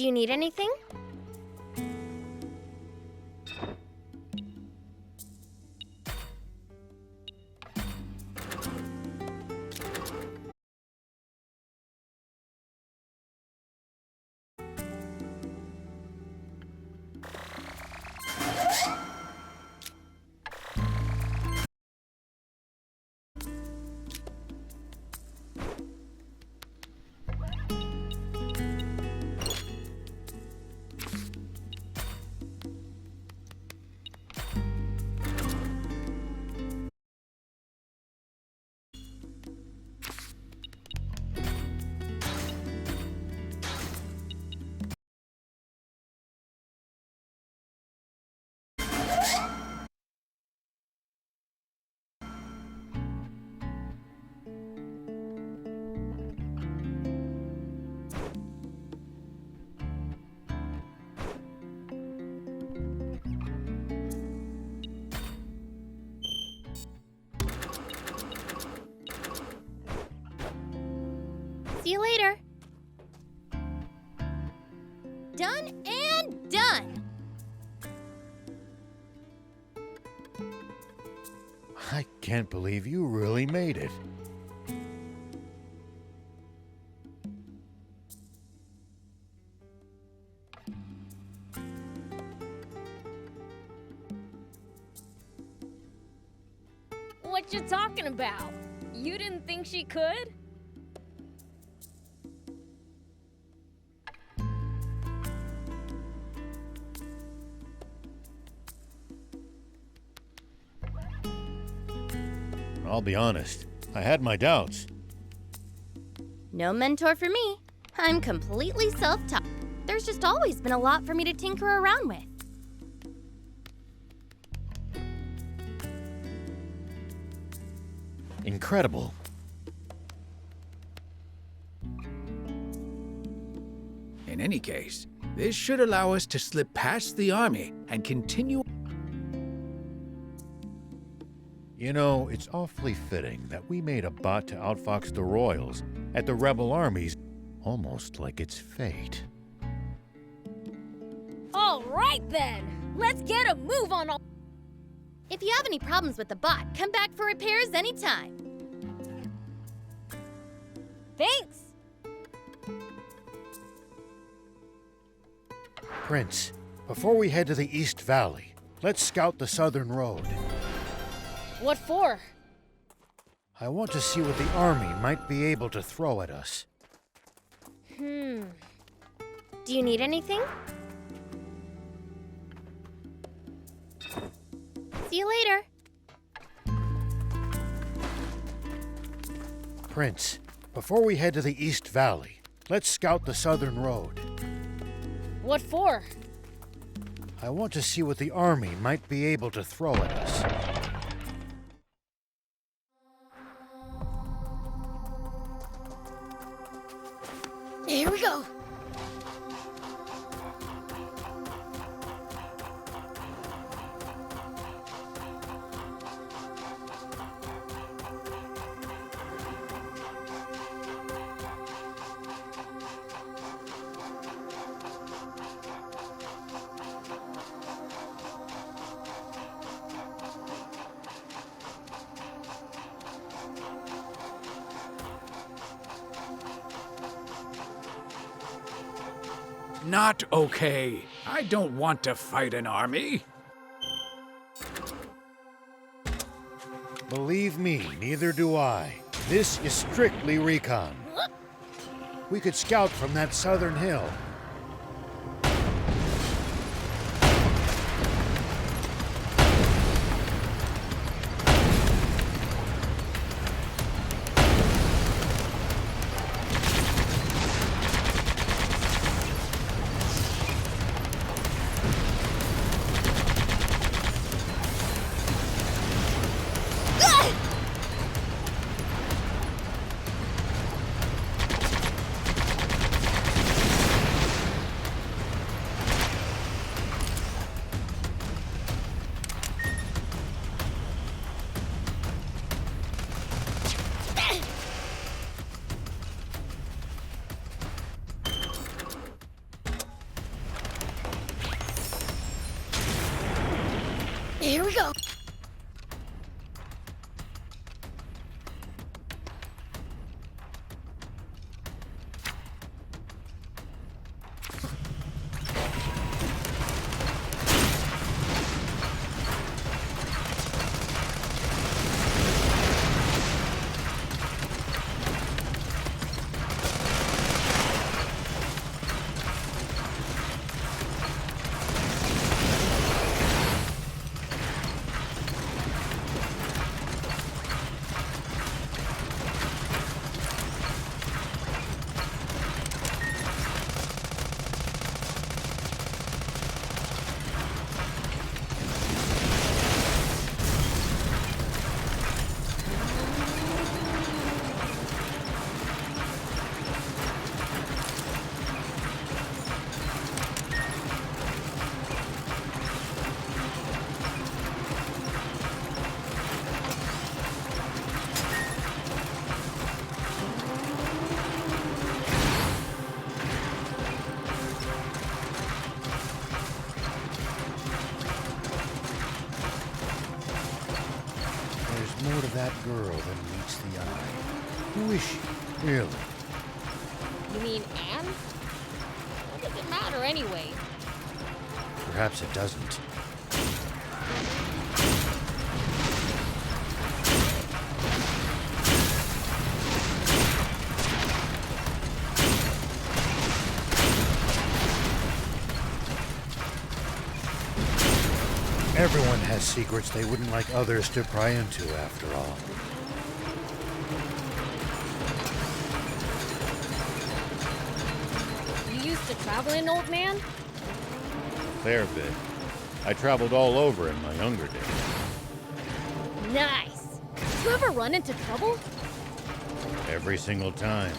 Do you need anything? See you later. Done and done. I can't believe you really made it. What you talking about? You didn't think she could? I'll be honest, I had my doubts. No mentor for me. I'm completely self-taught. There's just always been a lot for me to tinker around with. Incredible. In any case, this should allow us to slip past the army and continue. You know, it's awfully fitting that we made a bot to outfox the royals at the rebel armies, almost like it's fate. All right then! Let's get a move on all. If you have any problems with the bot, come back for repairs anytime. Thanks! Prince, before we head to the East Valley, let's scout the southern road. What for? I want to see what the army might be able to throw at us. Do you need anything? See you later. Prince, before we head to the East Valley, let's scout the southern road. What for? I want to see what the army might be able to throw at us. Here we go! Not okay. I don't want to fight an army. Believe me, neither do I. This is strictly recon. We could scout from that southern hill. Here we go. There's more to that girl than meets the eye. Who is she, really? You mean Anne? What does it matter anyway? Perhaps it doesn't. Everyone has secrets they wouldn't like others to pry into, after all. You used to travel in, old man? Fair bit. I traveled all over in my younger days. Nice. Did you ever run into trouble? Every single time.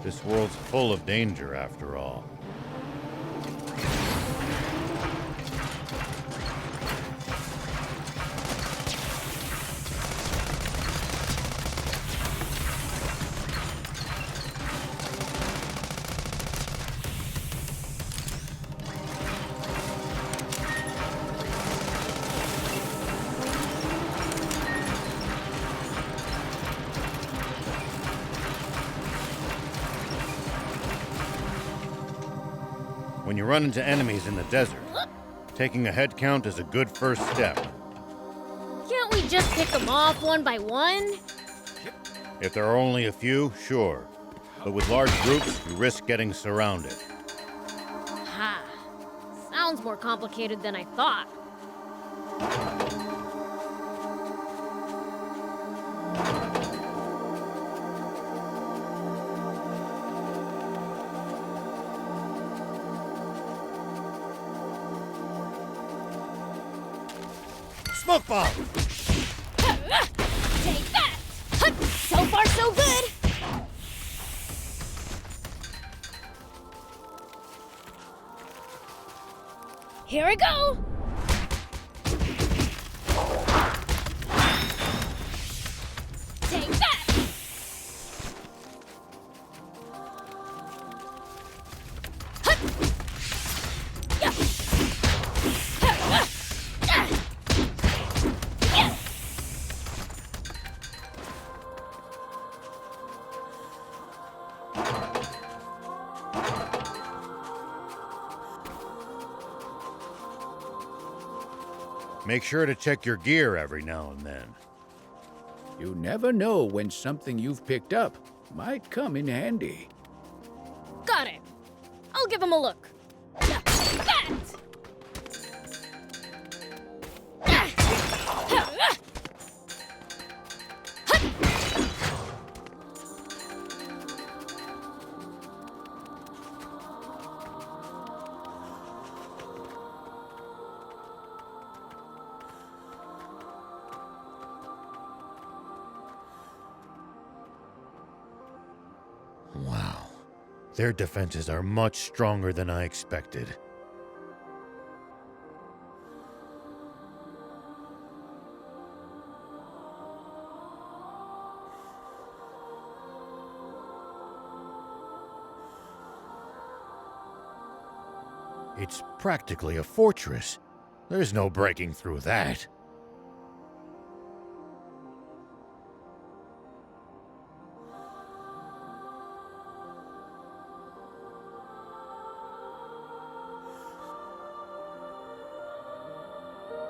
This world's full of danger, after all. When you run into enemies in the desert, taking a head count is a good first step. Can't we just pick them off one by one? If there are only a few, sure. But with large groups, you risk getting surrounded. Ha. Sounds more complicated than I thought. Smoke bomb! Take that! So far, so good! Here we go! Take that! Make sure to check your gear every now and then. You never know when something you've picked up might come in handy. Got it. I'll give him a look. That! Wow. Their defenses are much stronger than I expected. It's practically a fortress. There's no breaking through that.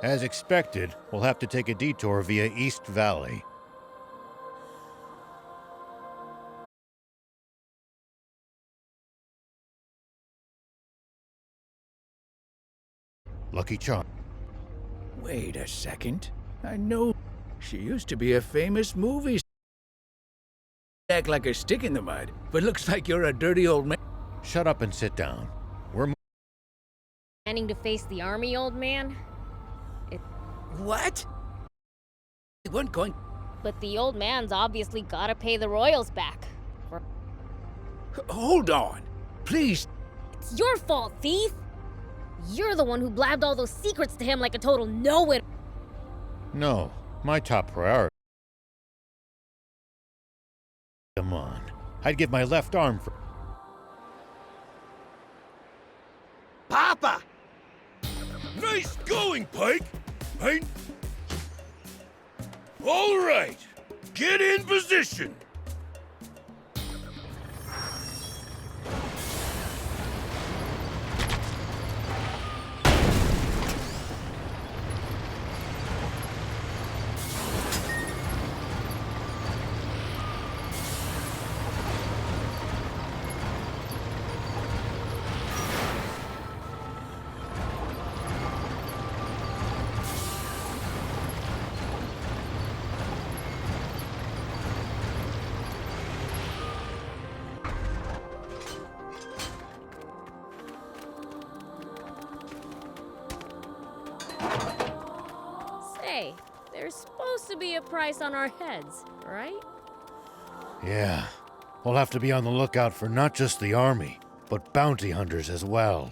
As expected, we'll have to take a detour via East Valley. Lucky Charm. Wait a second. I know she used to be a famous movie star. Act like a stick in the mud, but looks like you're a dirty old man. Shut up and sit down. We're Planning to face the army, old man? What? You weren't going. But the old man's obviously gotta pay the royals back. Hold on. Please. It's your fault, thief! You're the one who blabbed all those secrets to him like a total know-it. No, my top priority. Come on. I'd give my left arm for. Papa! Nice going, Pike! Right? All right, get in position. Say, there's supposed to be a price on our heads, right? Yeah. We'll have to be on the lookout for not just the army, but bounty hunters as well.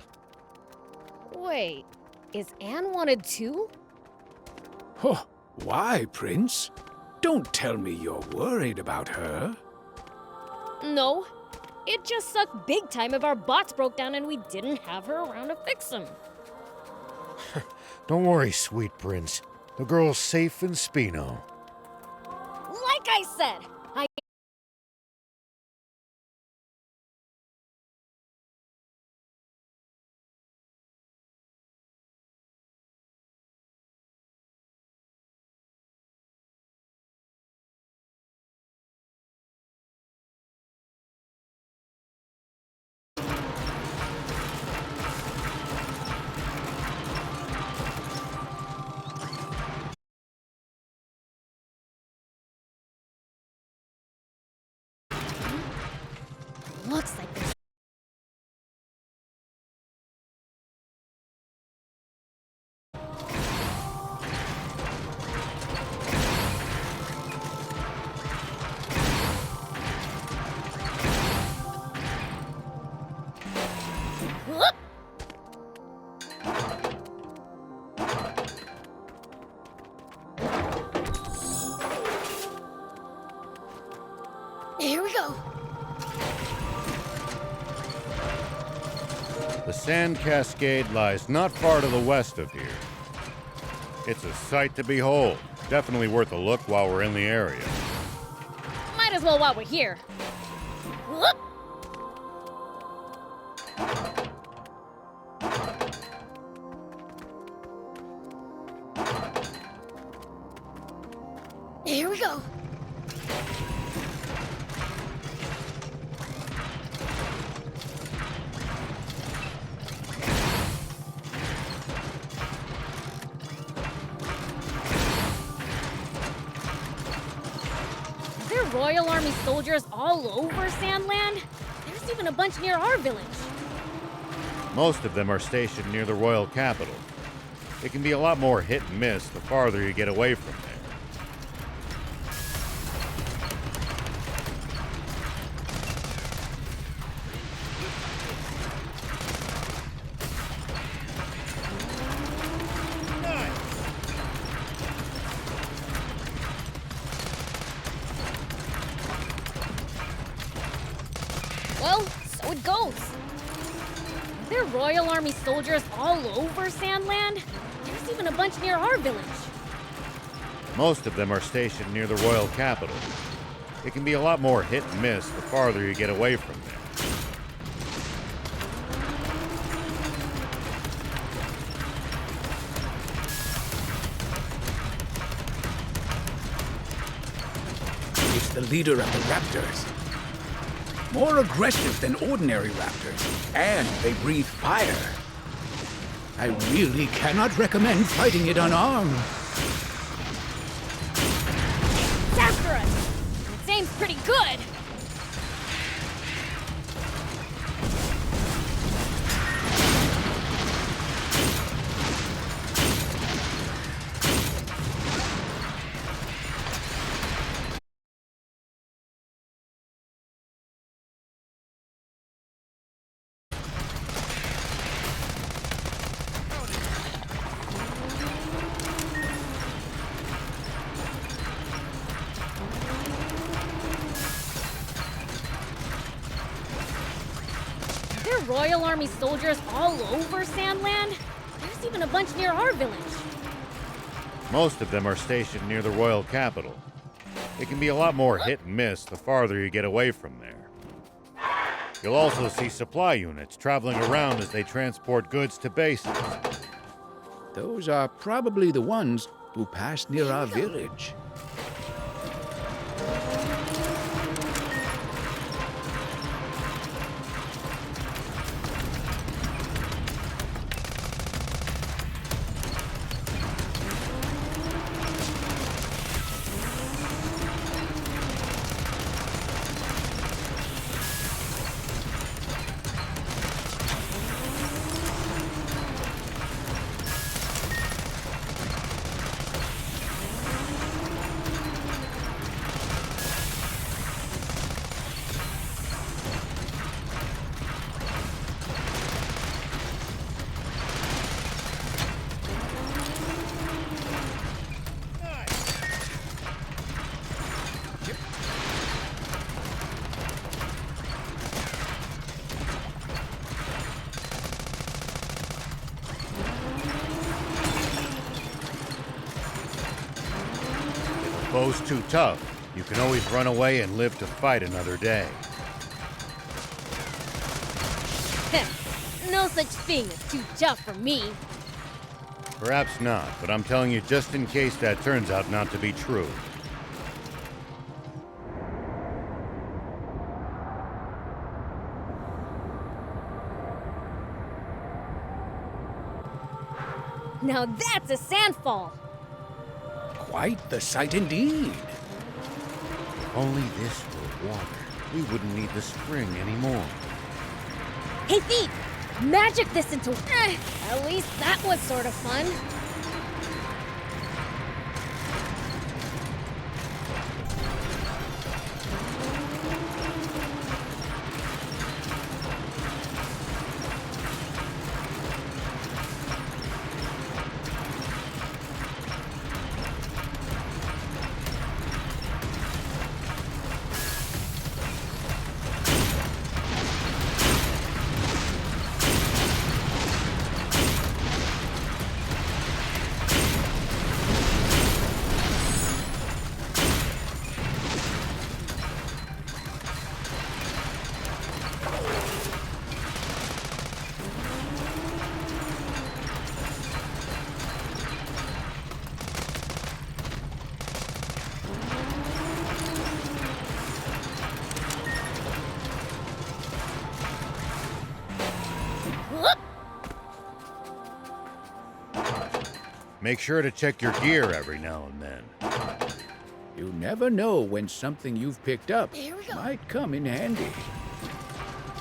Wait, is Anne wanted too? Oh, why, Prince? Don't tell me you're worried about her. No. It just sucked big time if our bots broke down and we didn't have her around to fix them. Don't worry, sweet prince. The girl's safe in Spino. Like I said, looks like there's Whoop! Here we go. The Sand Cascade lies not far to the west of here. It's a sight to behold. Definitely worth a look while we're in the area. Might as well while we're here. Whoop! Here we go. Are there Royal Army soldiers all over Sandland? There's even a bunch near our village. Most of them are stationed near the royal capital. It can be a lot more hit and miss the farther you get away from there. Well, so it goes. Are there Royal Army soldiers all over Sandland? There's even a bunch near our village. Most of them are stationed near the royal capital. It can be a lot more hit and miss the farther you get away from there. It's the leader of the raptors. More aggressive than ordinary raptors, and they breathe fire. I really cannot recommend fighting it unarmed. It's after us! Its aim's pretty good! There are Royal Army soldiers all over Sandland? There's even a bunch near our village. Most of them are stationed near the royal capital. It can be a lot more hit and miss the farther you get away from there. You'll also see supply units traveling around as they transport goods to bases. Those are probably the ones who passed near our village. If a foe's too tough, you can always run away and live to fight another day. No such thing as too tough for me. Perhaps not, but I'm telling you just in case that turns out not to be true. Now that's a sandfall! Quite the sight indeed. If only this were water, we wouldn't need the spring anymore. Hey Thief! Magic this into... at least that was sort of fun. Make sure to check your gear every now and then. You never know when something you've picked up Here we go. might come in handy.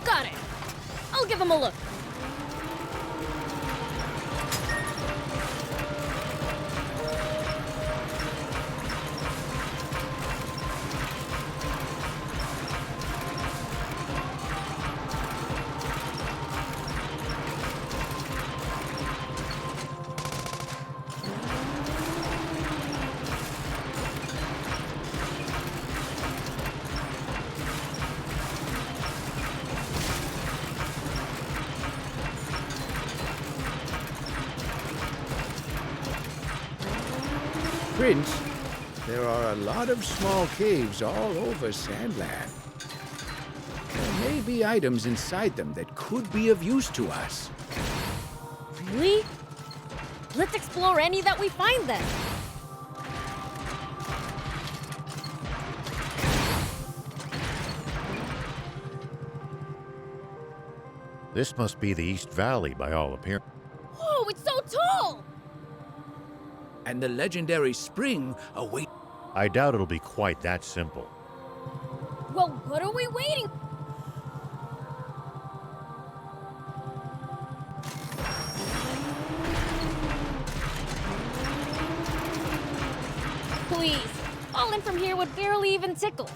Got it! I'll give him a look. Prince, there are a lot of small caves all over Sandland. There may be items inside them that could be of use to us. Really? Let's explore any that we find then. This must be the East Valley by all appearances. Whoa, it's so tall! And the legendary spring awaits. I doubt it'll be quite that simple. Well, what are we waiting? Please, falling from here would barely even tickle.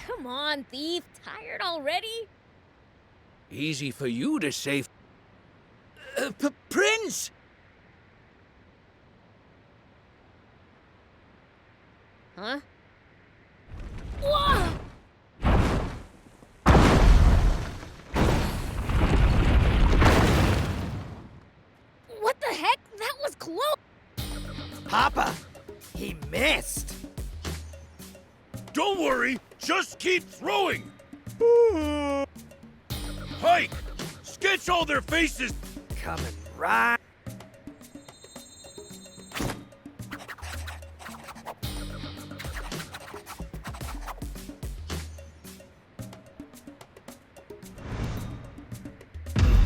Come on, thief. Tired already? Easy for you to say. Prince! Huh? Whoa! What the heck? That was close! Papa, he missed. Don't worry, just keep throwing. Pike, sketch all their faces. Coming right.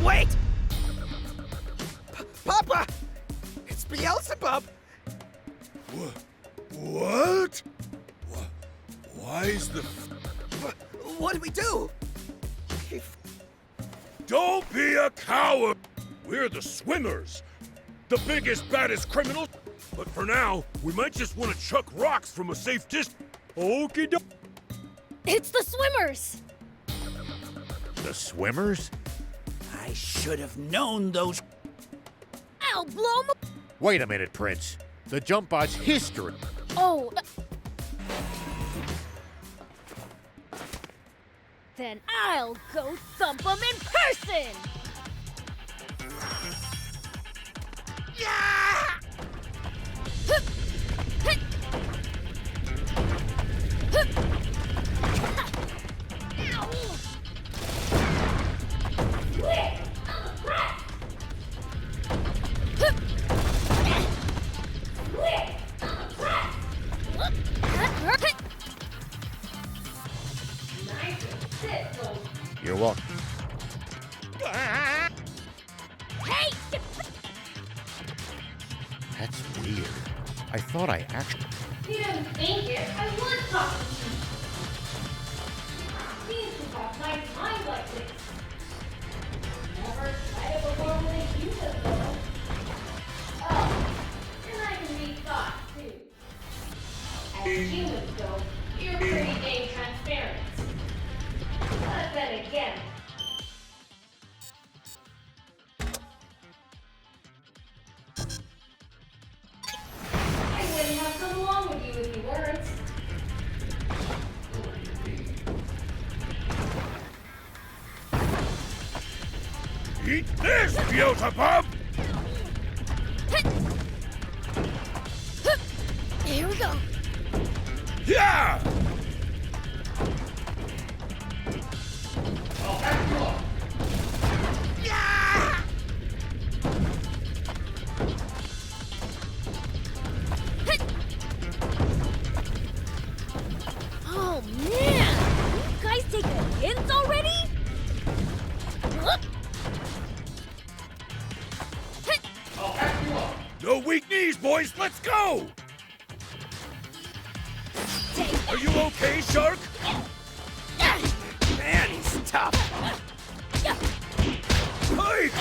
Wait! Papa! It's Beelzebub! What? Why is the... What do we do? Don't be a coward! We're the swimmers. The biggest, baddest criminals. But for now, we might just want to chuck rocks from a safe distance. Okie doke. It's the swimmers! The swimmers? I should have known those. I'll blow 'em up! Wait a minute, Prince. The jump bot's history. Oh. Then I'll go thump 'em in person! Yeah! You're welcome. Hey! That's weird. I thought I actually... You didn't think it. I was talking to you. Seems to have nice mind like this. Never tried it before with you before. Oh, and I can be thought too. As humans go, you're pretty dang transparent. But then again, I wouldn't have come along with you if you weren't. Eat this, Beelzebub! Here we go. Yeah! Oh man! You guys taking hints already? No weak knees, boys, let's go! Are you okay, Shark? Man, he's tough. Pike!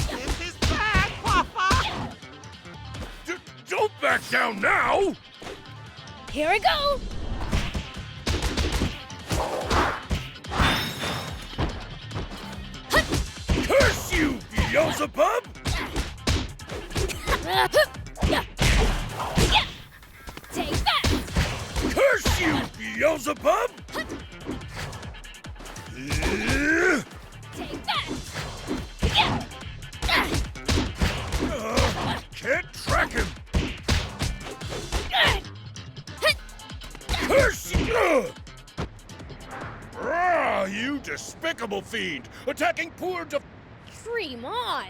This is bad, Papa! Don't back down now! Here we go! Beelzebub? Take that! Curse you, Beelzebub! Take that! Can't track him! Curse you! Ah, you despicable fiend! Attacking poor Dream on!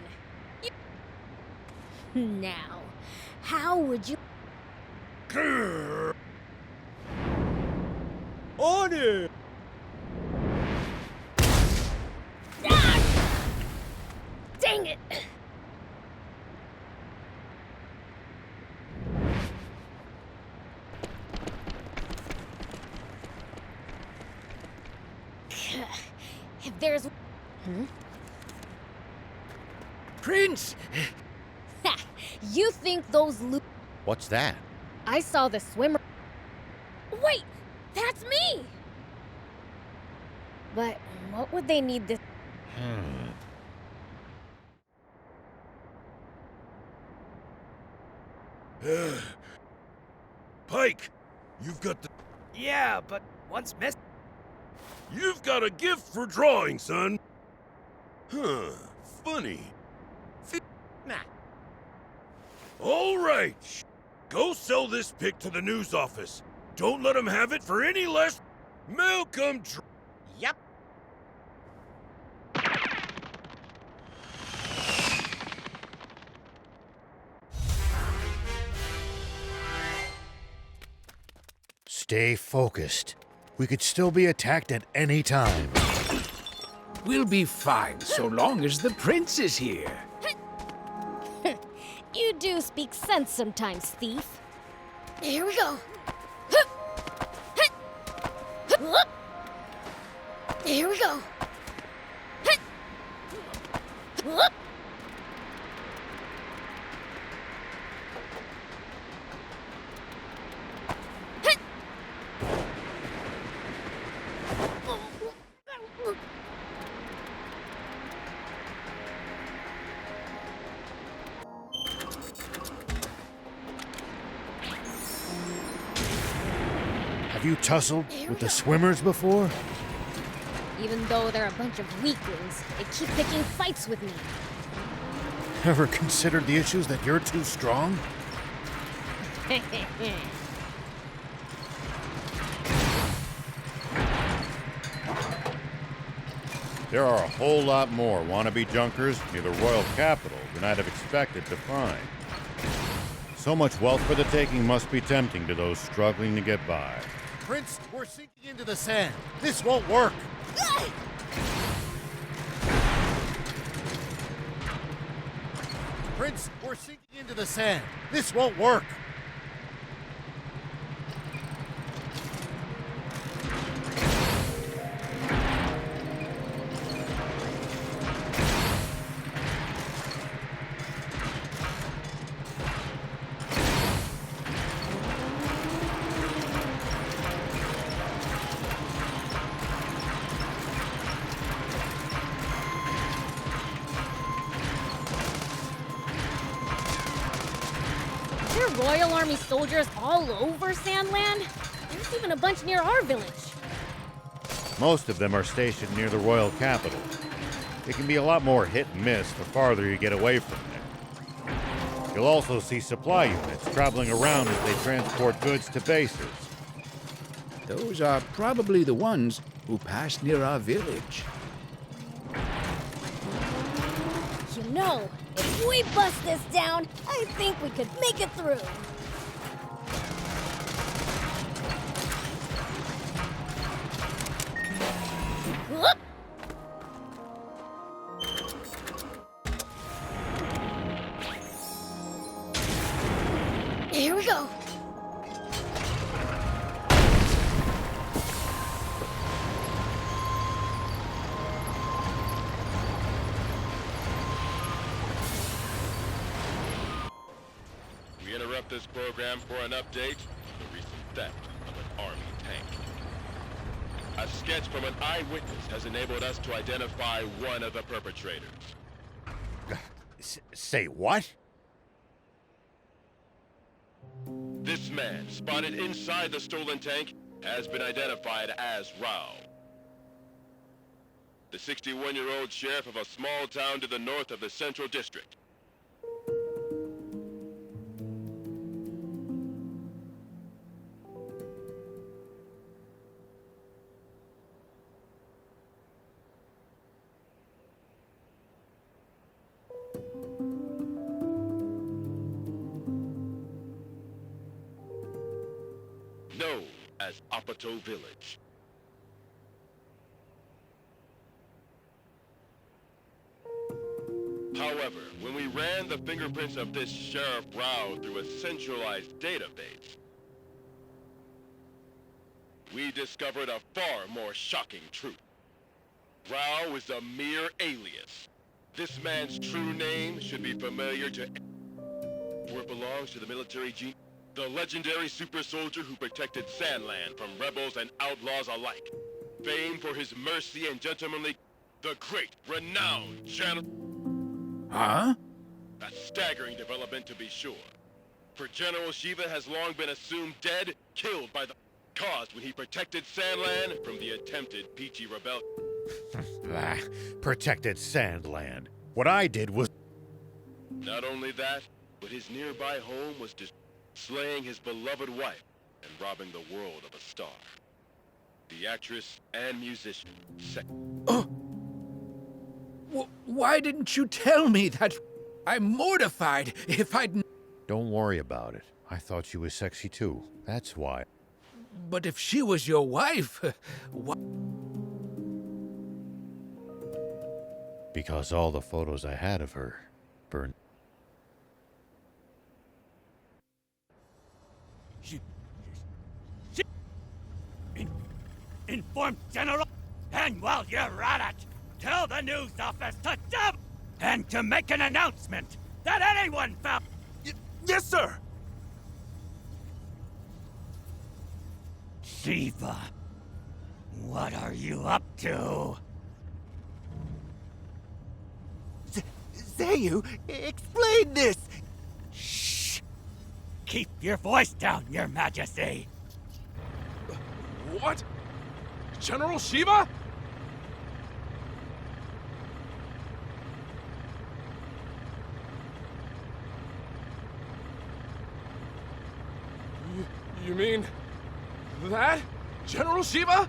Now, how would you... Order! Dang it! If there's... Prince! Ha! You think those What's that? I saw the swimmer... Wait! That's me! But what would they need this... Pike, you've got the... Yeah, but what's missing? You've got a gift for drawing, son. Huh, funny. Nah. All right. Go sell this pic to the news office. Don't let them have it for any less. Malcolm Yep. Stay focused. We could still be attacked at any time. We'll be fine so long as the prince is here. You do speak sense sometimes, thief. Here we go. Here we go. Have you tussled with the swimmers before? Even though they're a bunch of weaklings, they keep picking fights with me. Ever considered the issues that you're too strong? There are a whole lot more wannabe junkers near the royal capital than I'd have expected to find. So much wealth for the taking must be tempting to those struggling to get by. Prince, we're sinking into the sand. This won't work. Prince, we're sinking into the sand. This won't work. There are Royal Army soldiers all over Sandland. There's even a bunch near our village. Most of them are stationed near the royal capital. It can be a lot more hit and miss the farther you get away from there. You'll also see supply units traveling around as they transport goods to bases. Those are probably the ones who pass near our village. You know, if we bust this down, I think we could make it through. Whoop! Here we go. We interrupt this program for an update on the recent theft of an army tank. A sketch from an eyewitness has enabled us to identify one of the perpetrators. Say what? This man, spotted inside the stolen tank, has been identified as Rao. The 61-year-old sheriff of a small town to the north of the Central District. Known as Apato Village. However, when we ran the fingerprints of this Sheriff Rao through a centralized database, we discovered a far more shocking truth. Rao is a mere alias. This man's true name should be familiar to for it belongs to the military genius, the legendary super soldier who protected Sandland from rebels and outlaws alike. Famed for his mercy and gentlemanly, the great, renowned General... Huh? A staggering development to be sure. For General Shiva has long been assumed dead, killed by the... caused when he protected Sandland from the attempted Peachy rebellion. Ah, protected Sandland. What I did was... Not only that, but his nearby home was slaying his beloved wife and robbing the world of a star. The actress and musician, Why didn't you tell me that? I'm mortified. If I'd... Don't worry about it. I thought she was sexy too. That's why. But if she was your wife, why... Because all the photos I had of her burned. Inform General, and while you're at it, tell the news office to dump and to make an announcement that anyone found. Yes, sir. Shiva, what are you up to? Zayu, explain this. Shh. Keep your voice down, Your Majesty. What? General Shiva? You mean that? General Shiva?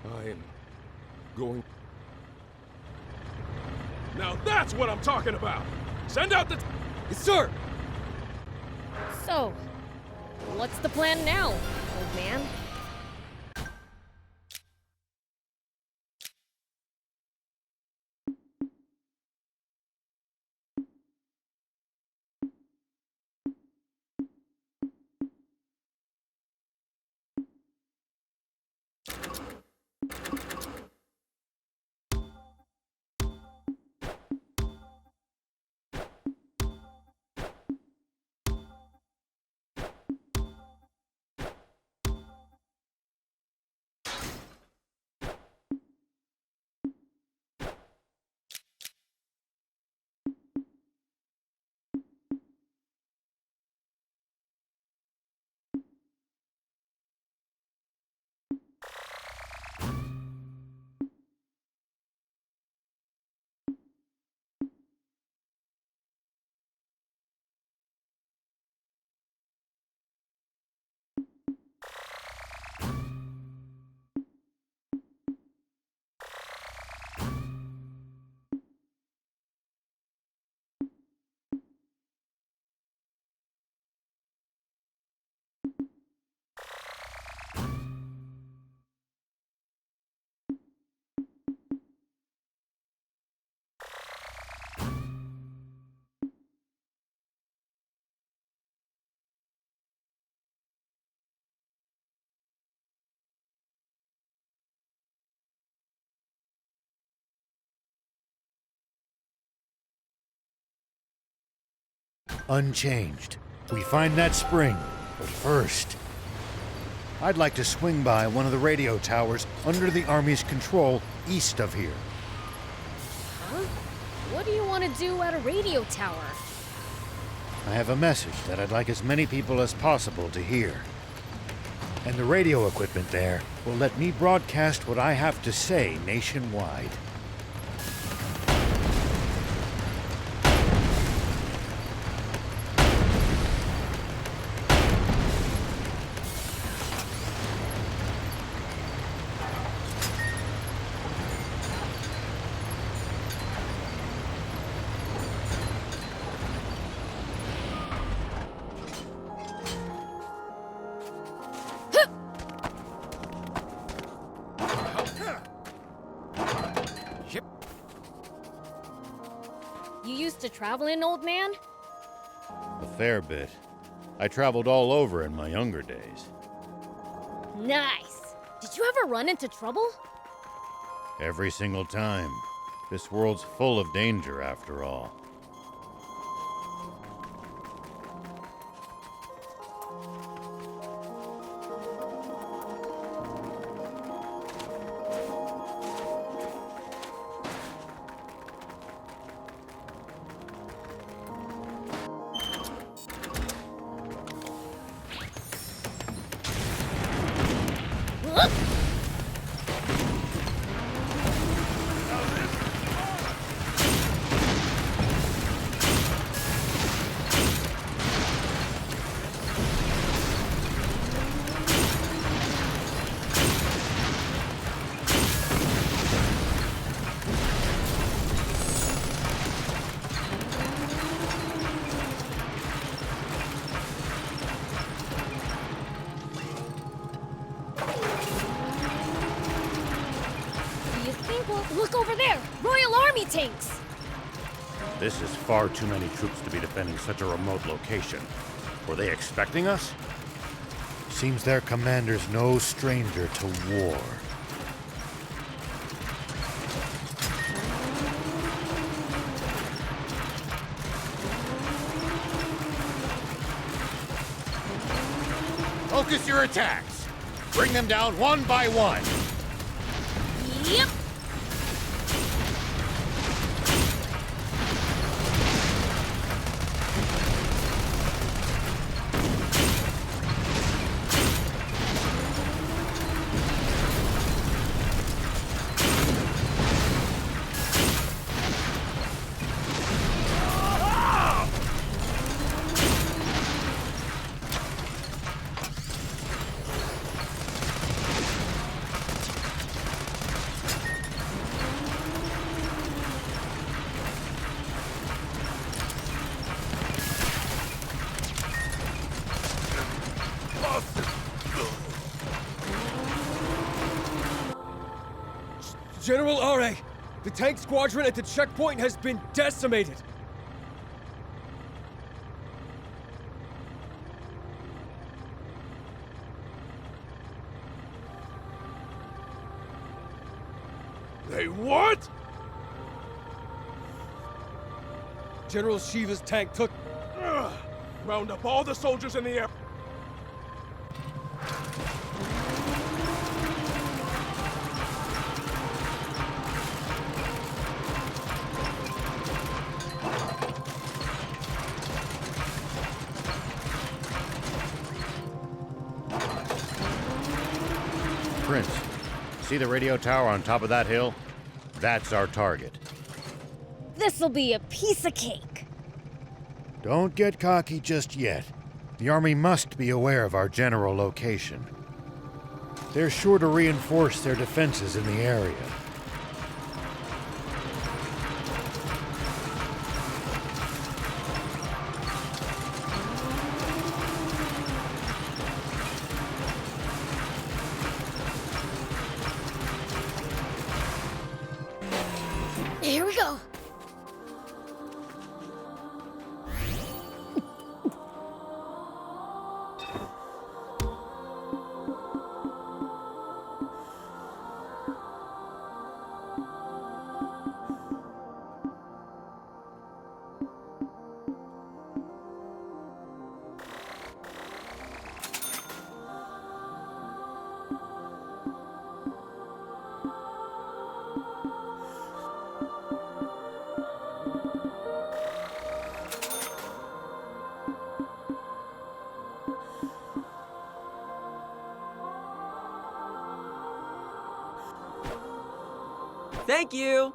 I am going... Now that's what I'm talking about! Send out the... Sir! So, what's the plan now, old man? Unchanged. We find that spring. But first... I'd like to swing by one of the radio towers under the Army's control east of here. Huh? What do you want to do at a radio tower? I have a message that I'd like as many people as possible to hear. And the radio equipment there will let me broadcast what I have to say nationwide. You used to traveling, old man? A fair bit. I traveled all over in my younger days. Nice. Did you ever run into trouble? Every single time. This world's full of danger, after all. Do you think look over there! Royal Army tanks! This is far too many troops to be defending such a remote location. Were they expecting us? Seems their commander's no stranger to war. Focus your attacks! Bring them down one by one! Yep! General Are, the tank squadron at the checkpoint has been decimated. They what? General Shiva's tank took... Round up all the soldiers in the air. Prince, see the radio tower on top of that hill? That's our target. This'll be a piece of cake. Don't get cocky just yet. The Army must be aware of our general location. They're sure to reinforce their defenses in the area. Here we go. Thank you!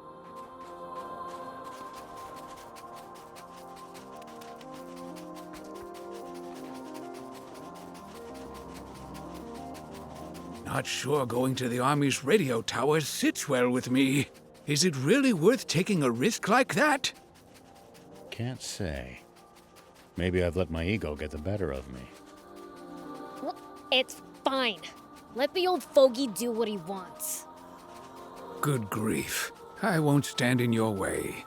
Not sure going to the Army's radio tower sits well with me. Is it really worth taking a risk like that? Can't say. Maybe I've let my ego get the better of me. Well, it's fine. Let the old fogey do what he wants. Good grief. I won't stand in your way.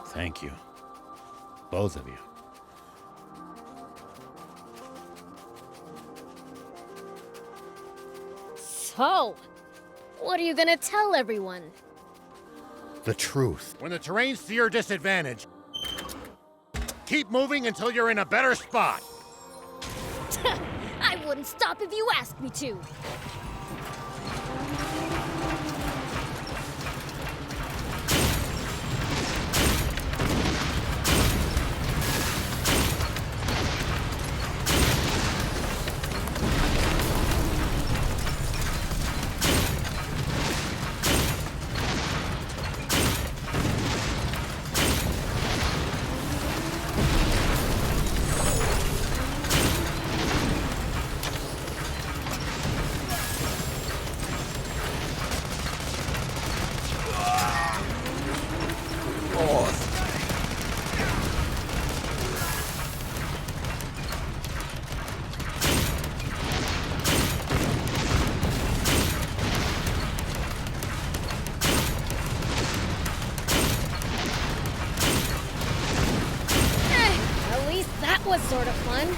Thank you. Both of you. So, what are you gonna tell everyone? The truth. When the terrain's to your disadvantage, keep moving until you're in a better spot. I wouldn't stop if you asked me to. At least that was sort of fun.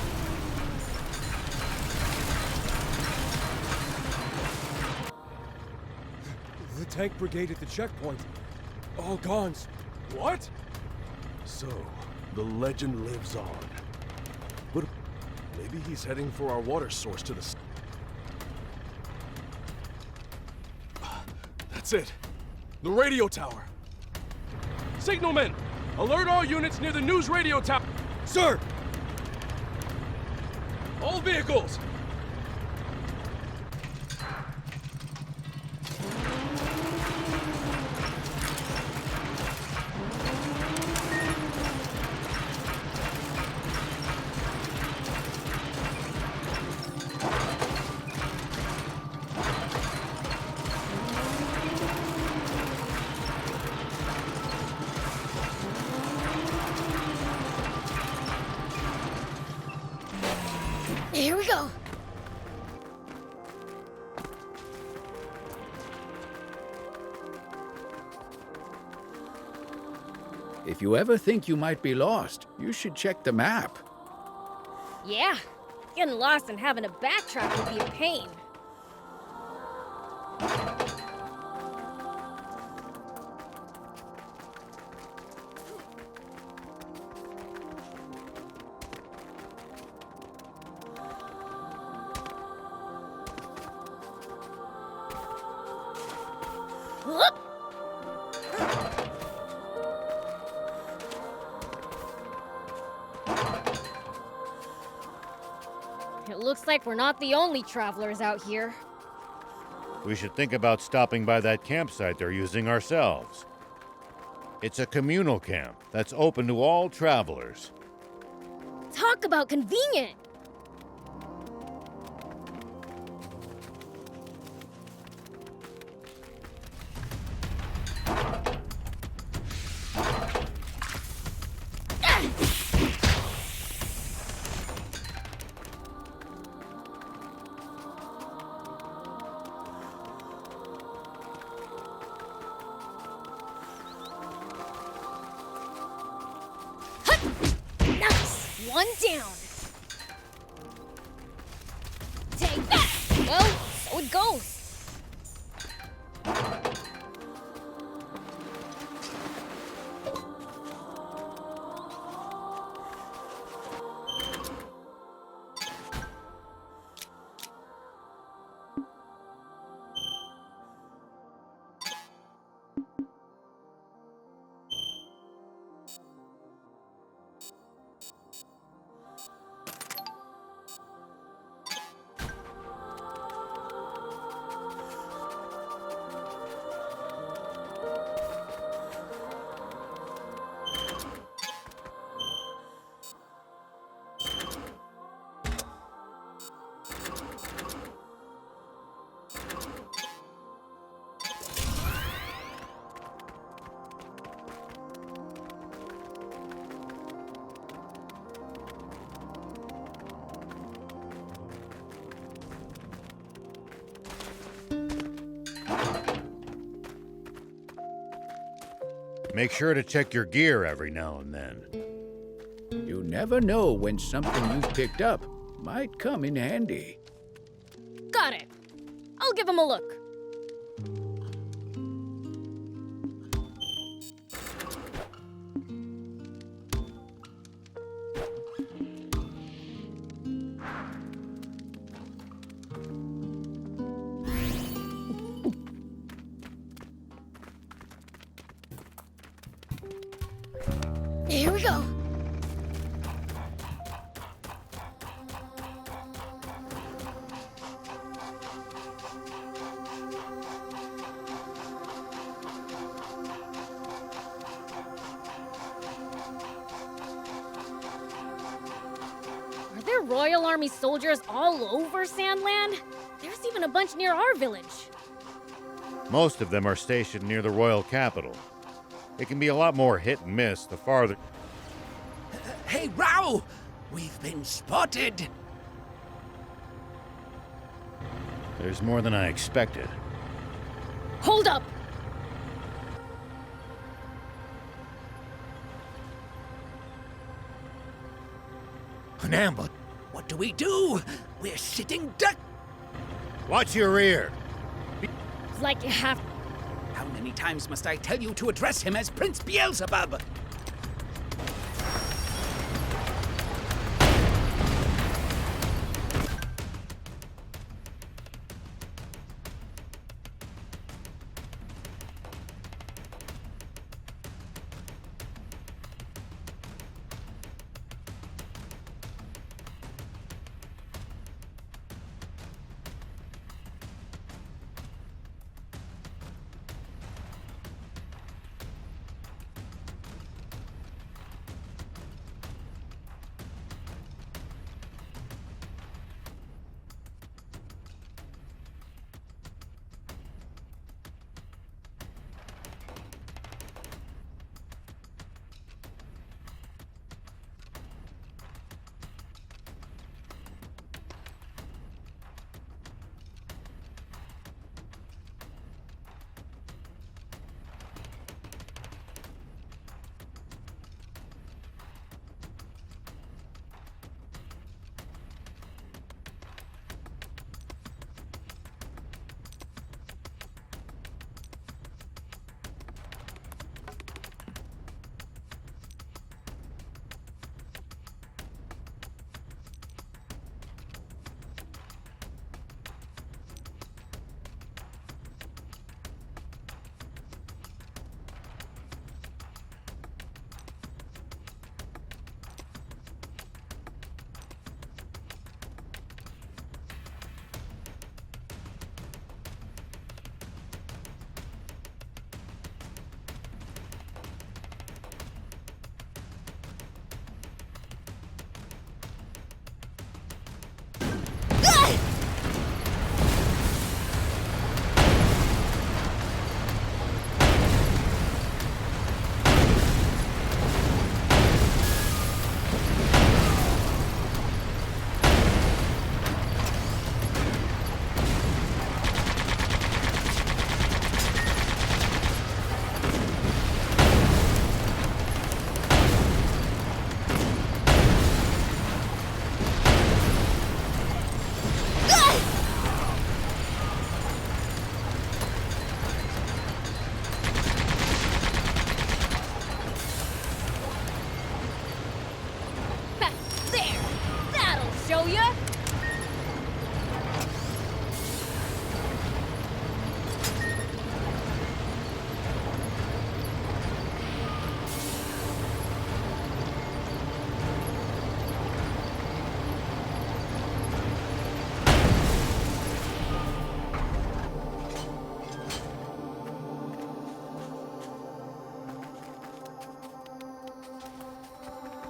The tank brigade at the checkpoint. All gone. What? So, the legend lives on. But maybe he's heading for our water source to the... That's it. The radio tower. Signalman! Alert all units near the news radio tower. Sir! All vehicles! Here we go. If you ever think you might be lost, you should check the map. Yeah, getting lost and having to backtrack would be a pain. Whoop! It looks like we're not the only travelers out here. We should think about stopping by that campsite they're using ourselves. It's a communal camp that's open to all travelers. Talk about convenient! Nice! One down. Take that! Well, so it goes. Make sure to check your gear every now and then. You never know when something you've picked up might come in handy. Got it. I'll give him a look. Here we go. Are there Royal Army soldiers all over Sandland? There's even a bunch near our village. Most of them are stationed near the royal capital. It can be a lot more hit and miss the farther. Hey, Rao! We've been spotted! There's more than I expected. Hold up! An ambush. What do we do? We're sitting duck. Watch your rear! It's like you have. How many times must I tell you to address him as Prince Beelzebub?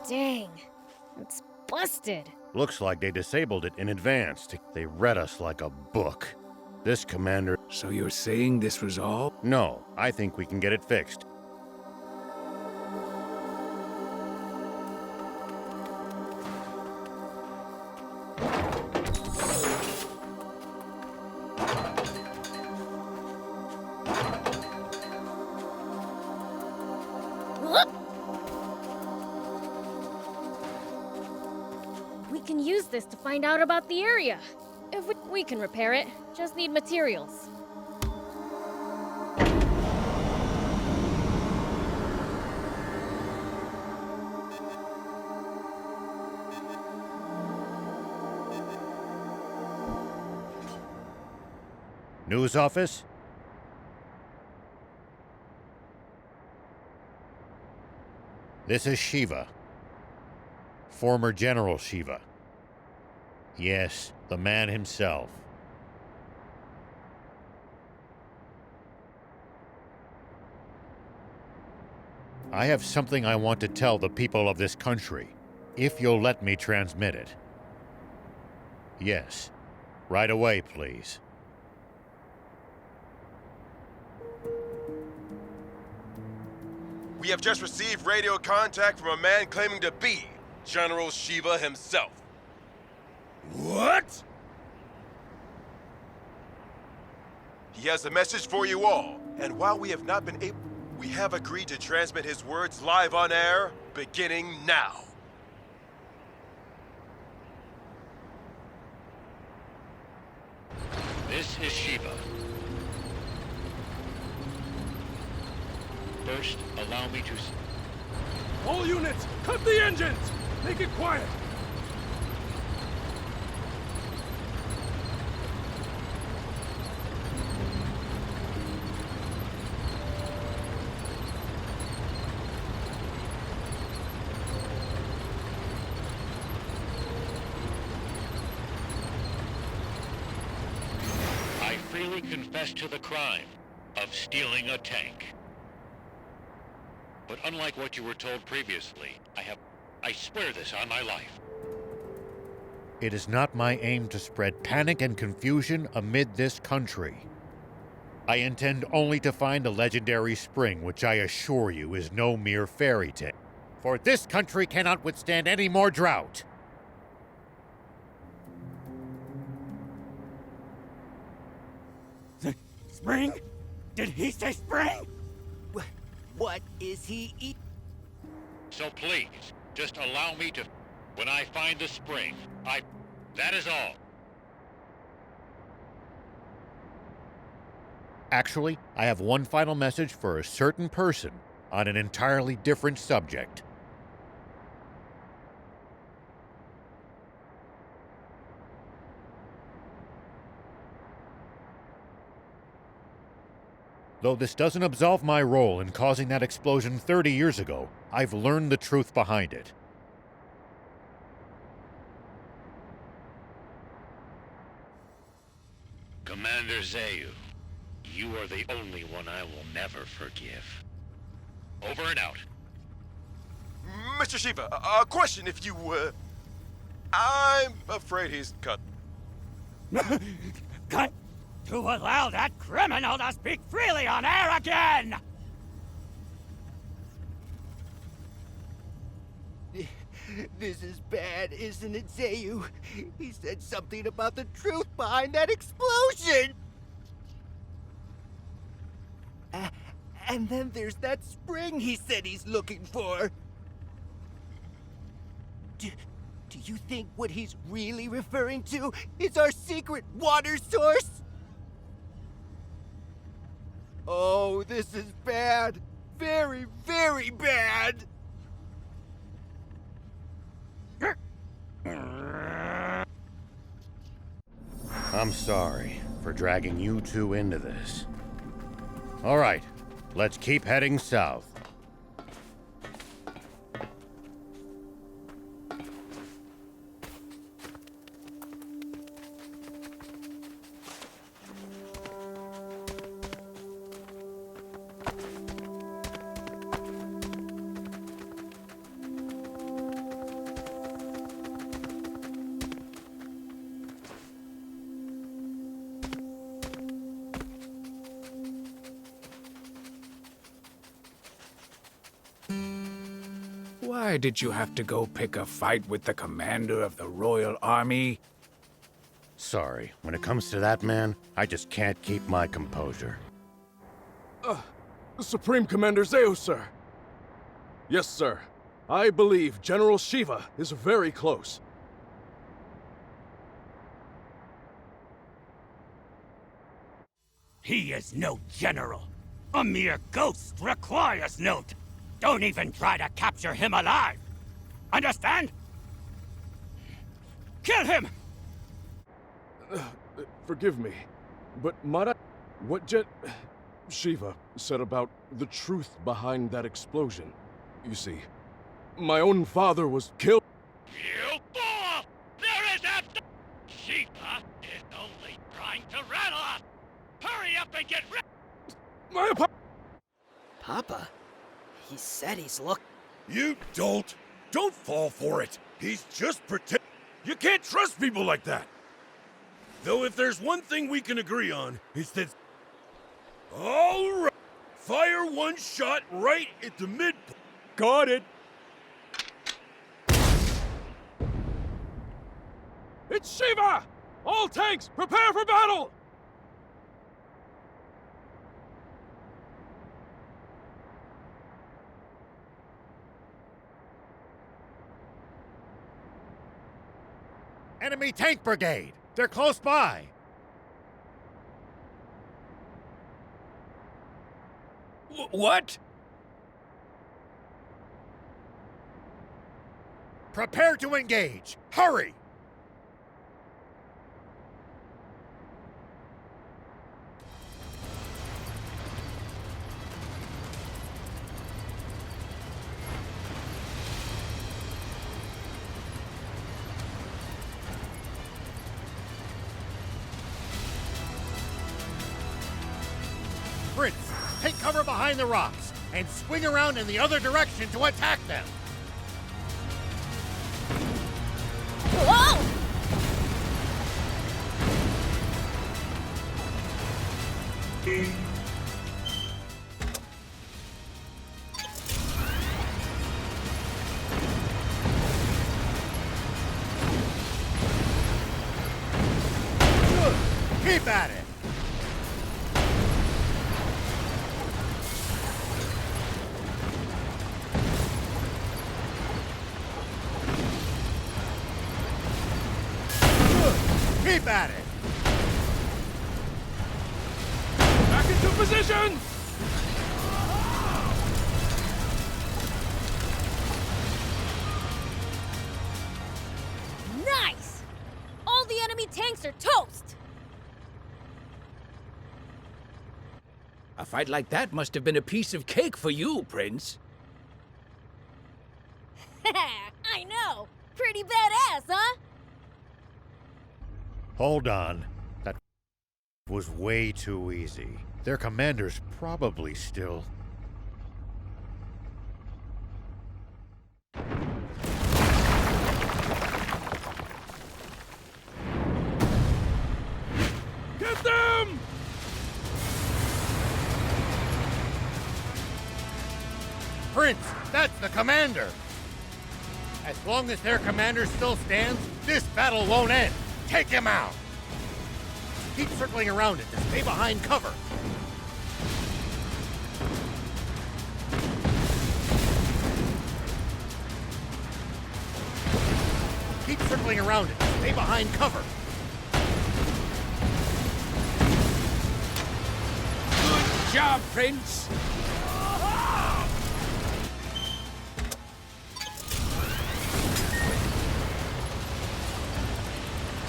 Dang, it's busted. Looks like they disabled it in advance. They read us like a book. This commander... So you're saying this was all? No, I think we can get it fixed. can use this to find out about the area. If we can repair it, just need materials. News office? This is Shiva. Former General Shiva. Yes, the man himself. I have something I want to tell the people of this country, if you'll let me transmit it. Yes, right away, please. We have just received radio contact from a man claiming to be General Shiva himself. What? He has a message for you all, and while we have not been able, we have agreed to transmit his words live on air, beginning now. This is Shiva. First, allow me to... All units, cut the engines! Make it quiet! I freely confess to the crime of stealing a tank. But unlike what you were told previously, I swear this on my life. It is not my aim to spread panic and confusion amid this country. I intend only to find a legendary spring, which I assure you is no mere fairy tale. For this country cannot withstand any more drought. Spring? Did he say spring? What is he eating? So please, just allow me to... When I find the spring, that is all. Actually, I have one final message for a certain person on an entirely different subject. Though this doesn't absolve my role in causing that explosion 30 years ago, I've learned the truth behind it. Commander Zayu, you are the only one I will never forgive. Over and out. Mr. Shiva, a question if you, I'm afraid he's cut. Cut! To allow that criminal to speak freely on air again! This is bad, isn't it, Zayu? He said something about the truth behind that explosion! And then there's that spring he said he's looking for. Do you think what he's really referring to is our secret water source? Oh, this is bad. Very, very bad. I'm sorry for dragging you two into this. All right, let's keep heading south. Why did you have to go pick a fight with the commander of the Royal Army? Sorry, when it comes to that man, I just can't keep my composure. Supreme Commander Zayu, sir. Yes, sir. I believe General Shiva is very close. He is no general. A mere ghost requires note. Don't even try to capture him alive. Understand? Kill him! Forgive me, but might I... What Shiva said about the truth behind that explosion. You see, my own father was killed... You fool! There is Shiva is only trying to rattle us! Hurry up and get ready! My Papa? He said he's look... You dolt! Don't fall for it! He's just pretend... You can't trust people like that! Though if there's one thing we can agree on, it's that... Alright! Fire one shot right at the midpoint. Got it! It's Shiva! All tanks, prepare for battle! Enemy tank brigade! They're close by! What? Prepare to engage! Hurry! Prince, take cover behind the rocks and swing around in the other direction to attack them. Whoa! Keep at it! Keep at it! Back into position! Nice! All the enemy tanks are toast! A fight like that must have been a piece of cake for you, Prince. I know! Pretty badass, huh? Hold on. That was way too easy. Their commander's probably still... Get them! Prince, that's the commander! As long as their commander still stands, this battle won't end! Take him out! Keep circling around it to stay behind cover! Keep circling around it to stay behind cover! Good job, Prince!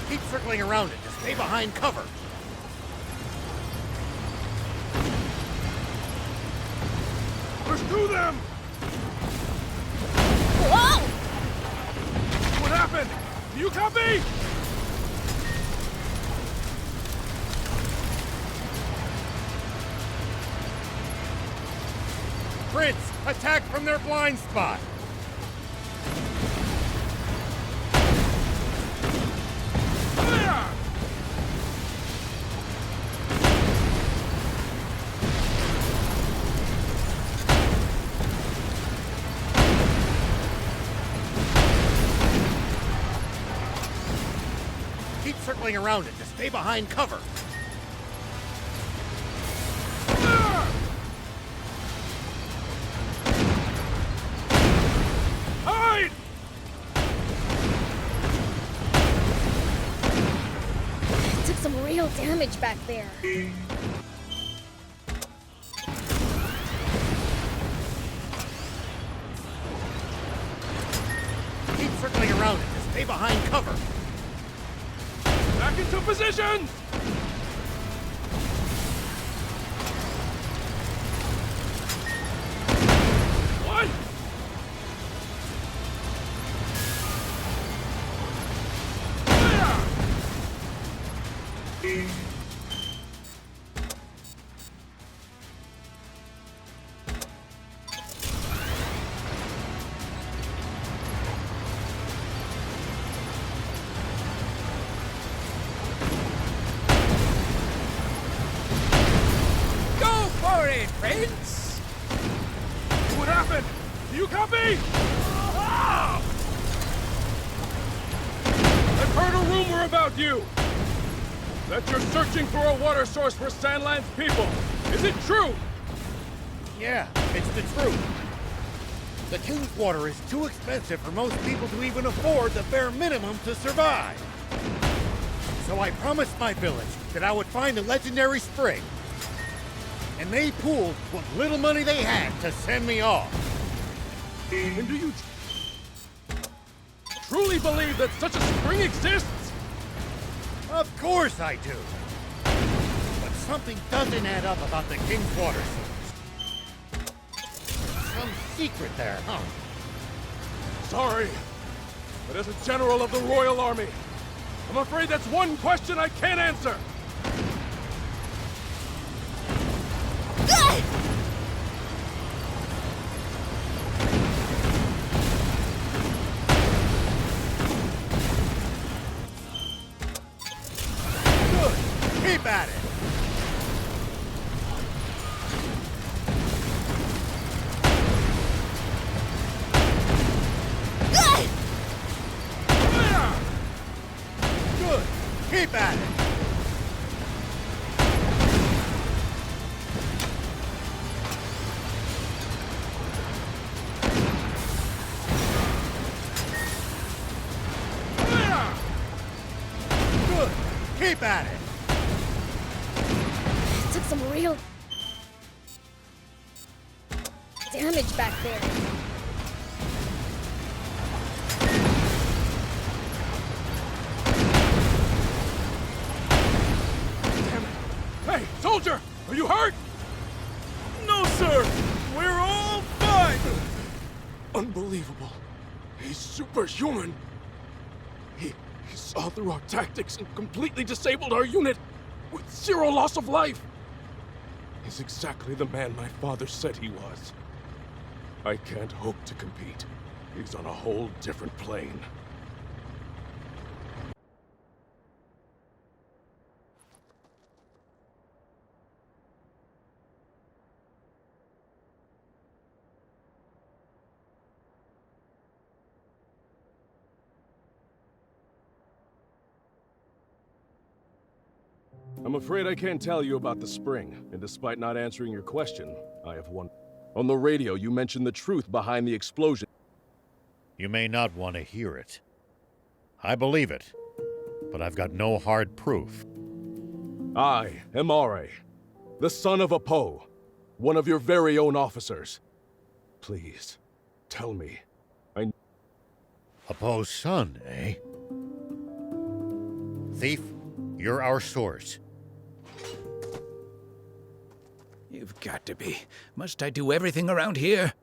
Keep circling around it to stay behind cover! Pursue them! Whoa! What happened? Do you copy? Prince, attack from their blind spot! Fire! Keep circling around it to stay behind cover! Hide! Took some real damage back there. Keep circling around it to stay behind cover. Back into position! One! Go for it, Prince! What happened? Do you copy? I've heard a rumor about you! That you're searching for a water source for Sandland's people. Is it true? Yeah, it's the truth. The King's water is too expensive for most people to even afford the bare minimum to survive. So I promised my village that I would find the legendary spring. And they pooled what little money they had to send me off. And do you truly believe that such a spring exists? Of course I do. But something doesn't add up about the King's water source. Some secret there, huh? Sorry, but as a general of the Royal Army, I'm afraid that's one question I can't answer. Keep at it! Good! Keep at it! Good! Keep at it! Took some real damage back there. Damn it! Hey, soldier! Are you hurt? No, sir! We're all fine! Unbelievable. He's superhuman. He saw through our tactics and completely disabled our unit with zero loss of life. He's exactly the man my father said he was. I can't hope to compete. He's on a whole different plane. I'm afraid I can't tell you about the spring, and despite not answering your question, I have one. On the radio, you mentioned the truth behind the explosion. You may not want to hear it. I believe it, but I've got no hard proof. I am Are, the son of Apo, one of your very own officers. Please, tell me. Apo's son, eh? Thief, you're our source. You've got to be. Must I do everything around here?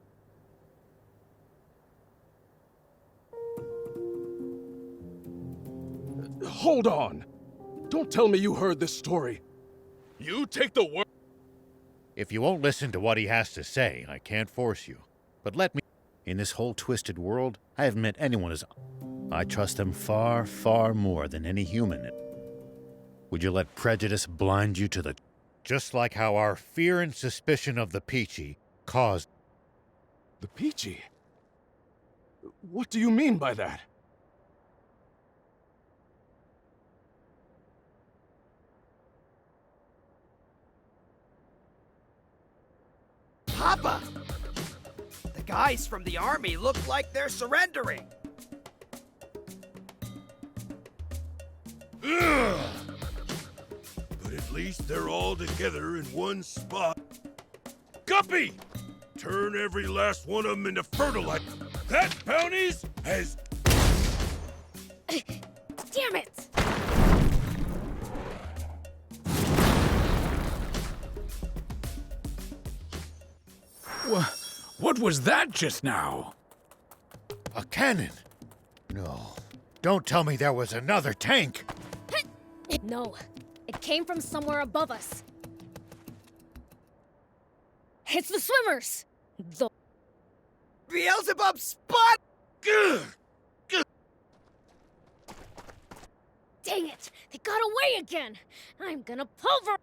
Hold on! Don't tell me you heard this story. You take the word. If you won't listen to what he has to say, I can't force you. But let me... In this whole twisted world, I haven't met anyone as... I trust them far, far more than any human. Would you let prejudice blind you to the... Just like how our fear and suspicion of the Peachy caused... The Peachy? What do you mean by that? Papa! The guys from the army look like they're surrendering. Ugh. But at least they're all together in one spot. Guppy! Turn every last one of them into fertilizer. That bounty's as Damn it! What was that just now? A cannon! No. Don't tell me there was another tank! No, it came from somewhere above us. It's the swimmers! The Beelzebub spot! Dang it! They got away again! I'm gonna pulver...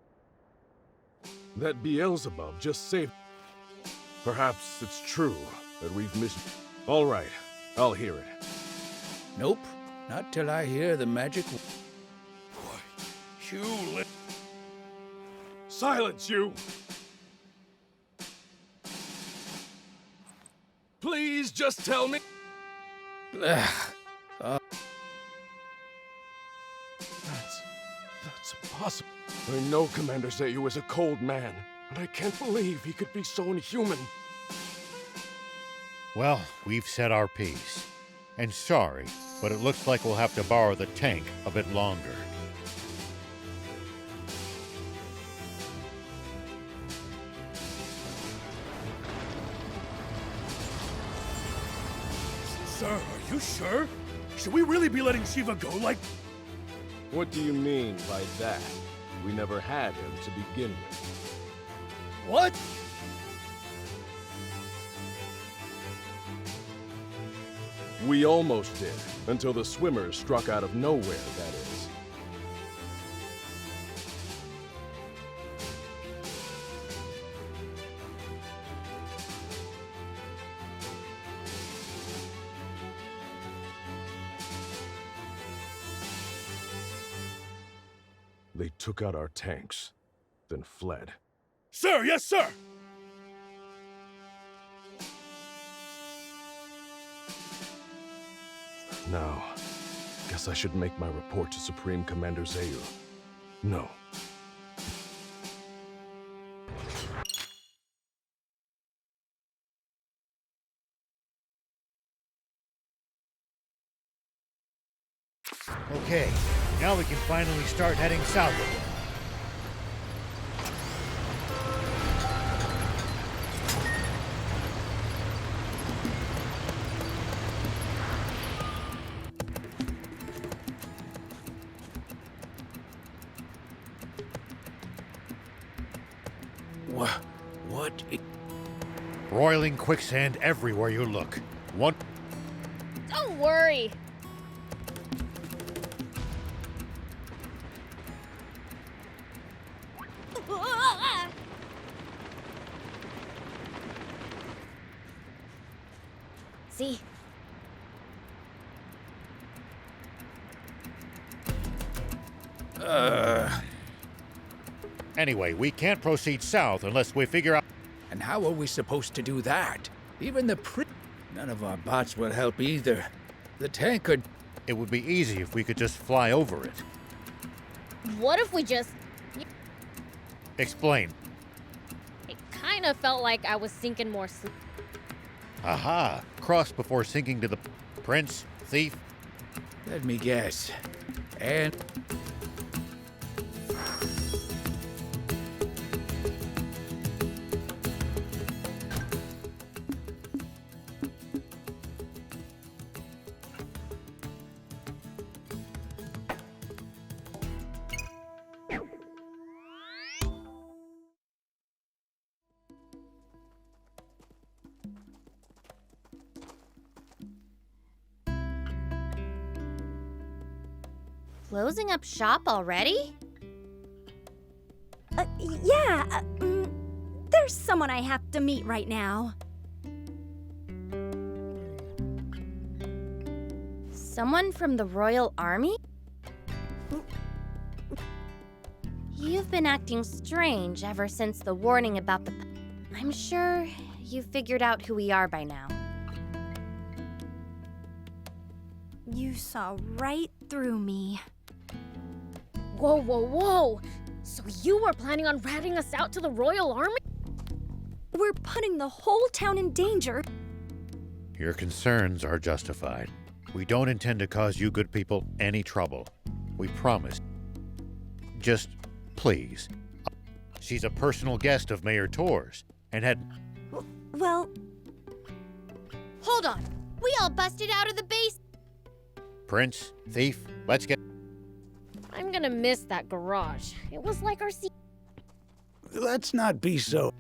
That Beelzebub just saved. Perhaps it's true that we've missed. All right, I'll hear it. Nope, not till I hear the magic. You Silence, you! Please just tell me. That's impossible. I know Commander Zayu is a cold man, and I can't believe he could be so inhuman. Well, we've said our piece. And sorry, but it looks like we'll have to borrow the tank a bit longer. Sir, are you sure? Should we really be letting Shiva go like... What do you mean by that? We never had him to begin with. What? We almost did, until the swimmers struck out of nowhere, that is. They took out our tanks, then fled. Sir, yes, sir! Now, guess I should make my report to Supreme Commander Zayu. No. Okay, now we can finally start heading south again. What? Roiling quicksand everywhere you look. One... Don't worry! See? Anyway, we can't proceed south unless we figure out... And how are we supposed to do that? Even the None of our bots will help either. The tank could... It would be easy if we could just fly over it. What if we just... Explain. It kind of felt like I was sinking more sleep. Aha! Cross before sinking to the prince, thief. Let me guess. And... Closing up shop already? Yeah, there's someone I have to meet right now. Someone from the Royal Army? You've been acting strange ever since the warning about the... I'm sure you figured out who we are by now. You saw right through me. Whoa, whoa, whoa! So you were planning on ratting us out to the Royal Army? We're putting the whole town in danger. Your concerns are justified. We don't intend to cause you good people any trouble. We promise. Just, please. She's a personal guest of Mayor Tor's, and had... Well, Hold on. We all busted out of the base. Prince, thief, let's get... I'm gonna miss that garage. It was like our Let's not be so.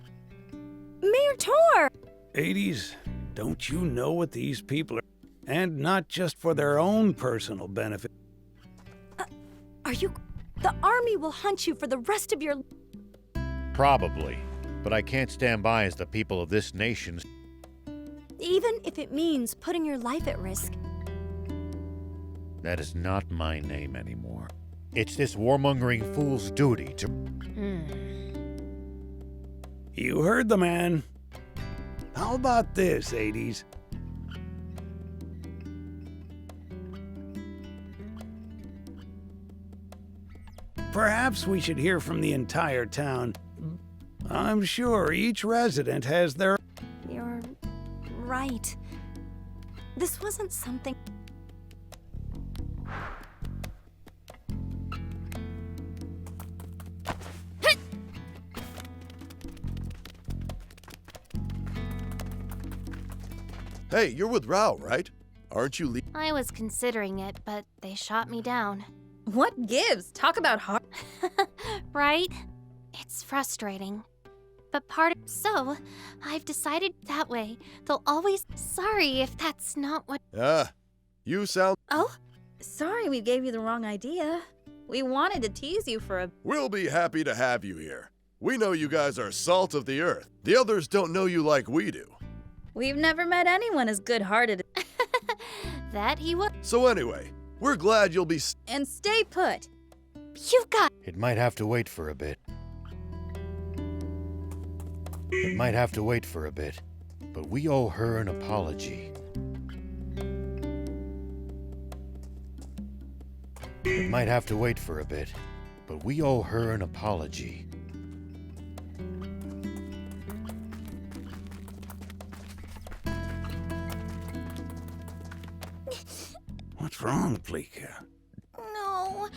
Mayor Tor! 80s, don't you know what these people are? And not just for their own personal benefit. Are you... The army will hunt you for the rest of your... Probably. But I can't stand by as the people of this nation's... Even if it means putting your life at risk. That is not my name anymore. It's this warmongering fool's duty to... You heard the man. How about this, 80s? Perhaps we should hear from the entire town. I'm sure each resident has their... You're right. This wasn't something... Hey, you're with Rao, right? Aren't you I was considering it, but they shot me down. What gives? Talk about hard... Right? It's frustrating. But So, I've decided that way. They'll always... Sorry if that's not what... you sound... Oh? Sorry we gave you the wrong idea. We wanted to tease you for a... We'll be happy to have you here. We know you guys are salt of the earth. The others don't know you like we do. We've never met anyone as good-hearted. That he was... So anyway, we're glad you'll be... And stay put. You've got... It might have to wait for a bit. It might have to wait for a bit. But we owe her an apology. It might have to wait for a bit. But we owe her an apology. What's wrong, Pleeka? No.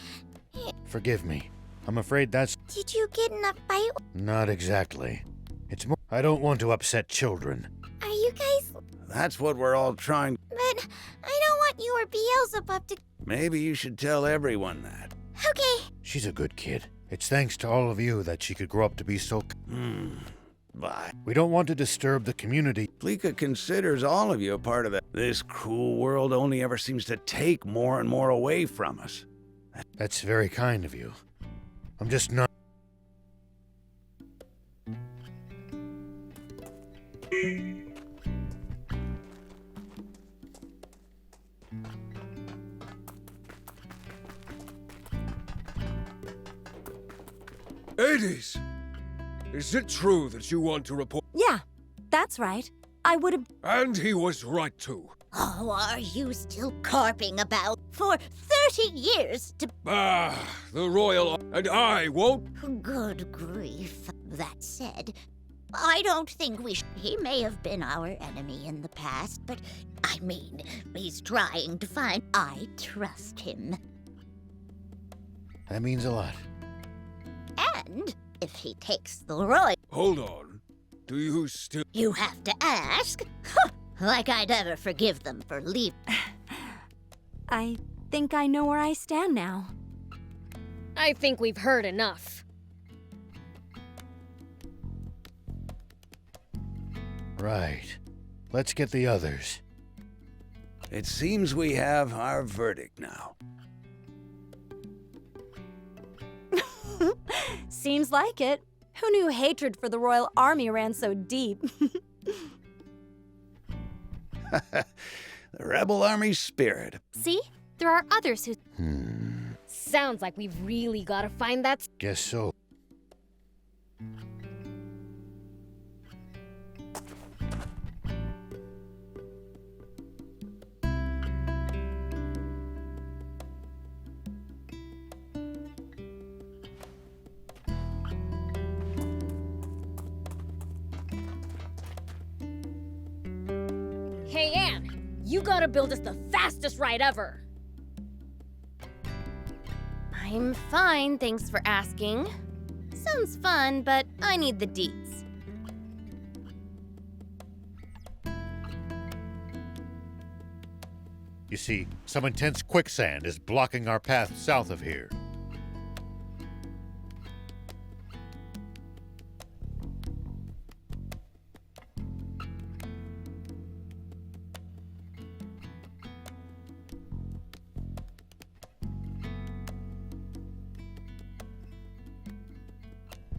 Forgive me. I'm afraid that's... Did you get in a fight? Not exactly. It's more... I don't want to upset children. Are you guys... That's what we're all trying... But I don't want you or Beelzebub to... Maybe you should tell everyone that. Okay. She's a good kid. It's thanks to all of you that she could grow up to be so... Bye. We don't want to disturb the community. Pleeka considers all of you a part of that. This cruel world only ever seems to take more and more away from us. That's very kind of you. I'm just not... Hades! Is it true that you want to report? Yeah, that's right. I would have... And he was right too. Oh, are you still carping about? For 30 years to... The royal... And I won't... Good grief. That said, I don't think we should... He may have been our enemy in the past, but I mean, he's trying to find... I trust him. That means a lot. And if he takes the royal... Hold on. Do you still... You have to ask? Like I'd ever forgive them for leaving. I think I know where I stand now. I think we've heard enough. Right. Let's get the others. It seems we have our verdict now. Seems like it. Who knew hatred for the Royal Army ran so deep? The Rebel Army spirit. See? There are others who... Sounds like we've really got to find that... Guess so. Hey, Anne, You gotta build us the fastest ride ever. I'm fine, thanks for asking. Sounds fun, but I need the deets. You see, some intense quicksand is blocking our path south of here.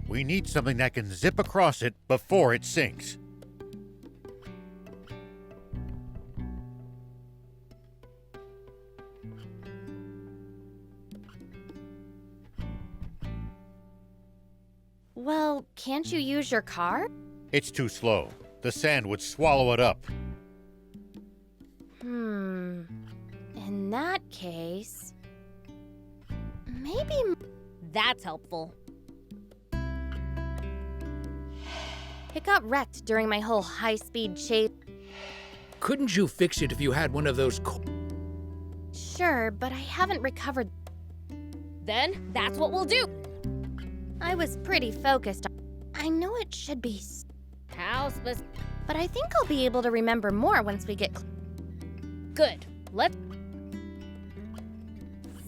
We need something that can zip across it before it sinks. Well, can't you use your car? It's too slow. The sand would swallow it up. In that case, maybe... That's helpful. It got wrecked during my whole high-speed chase. Couldn't you fix it if you had one of those Sure, but I haven't recovered. Then, that's what we'll do. I was pretty focused. I know it should be... How specific? But I think I'll be able to remember more once we get... Good. Let's...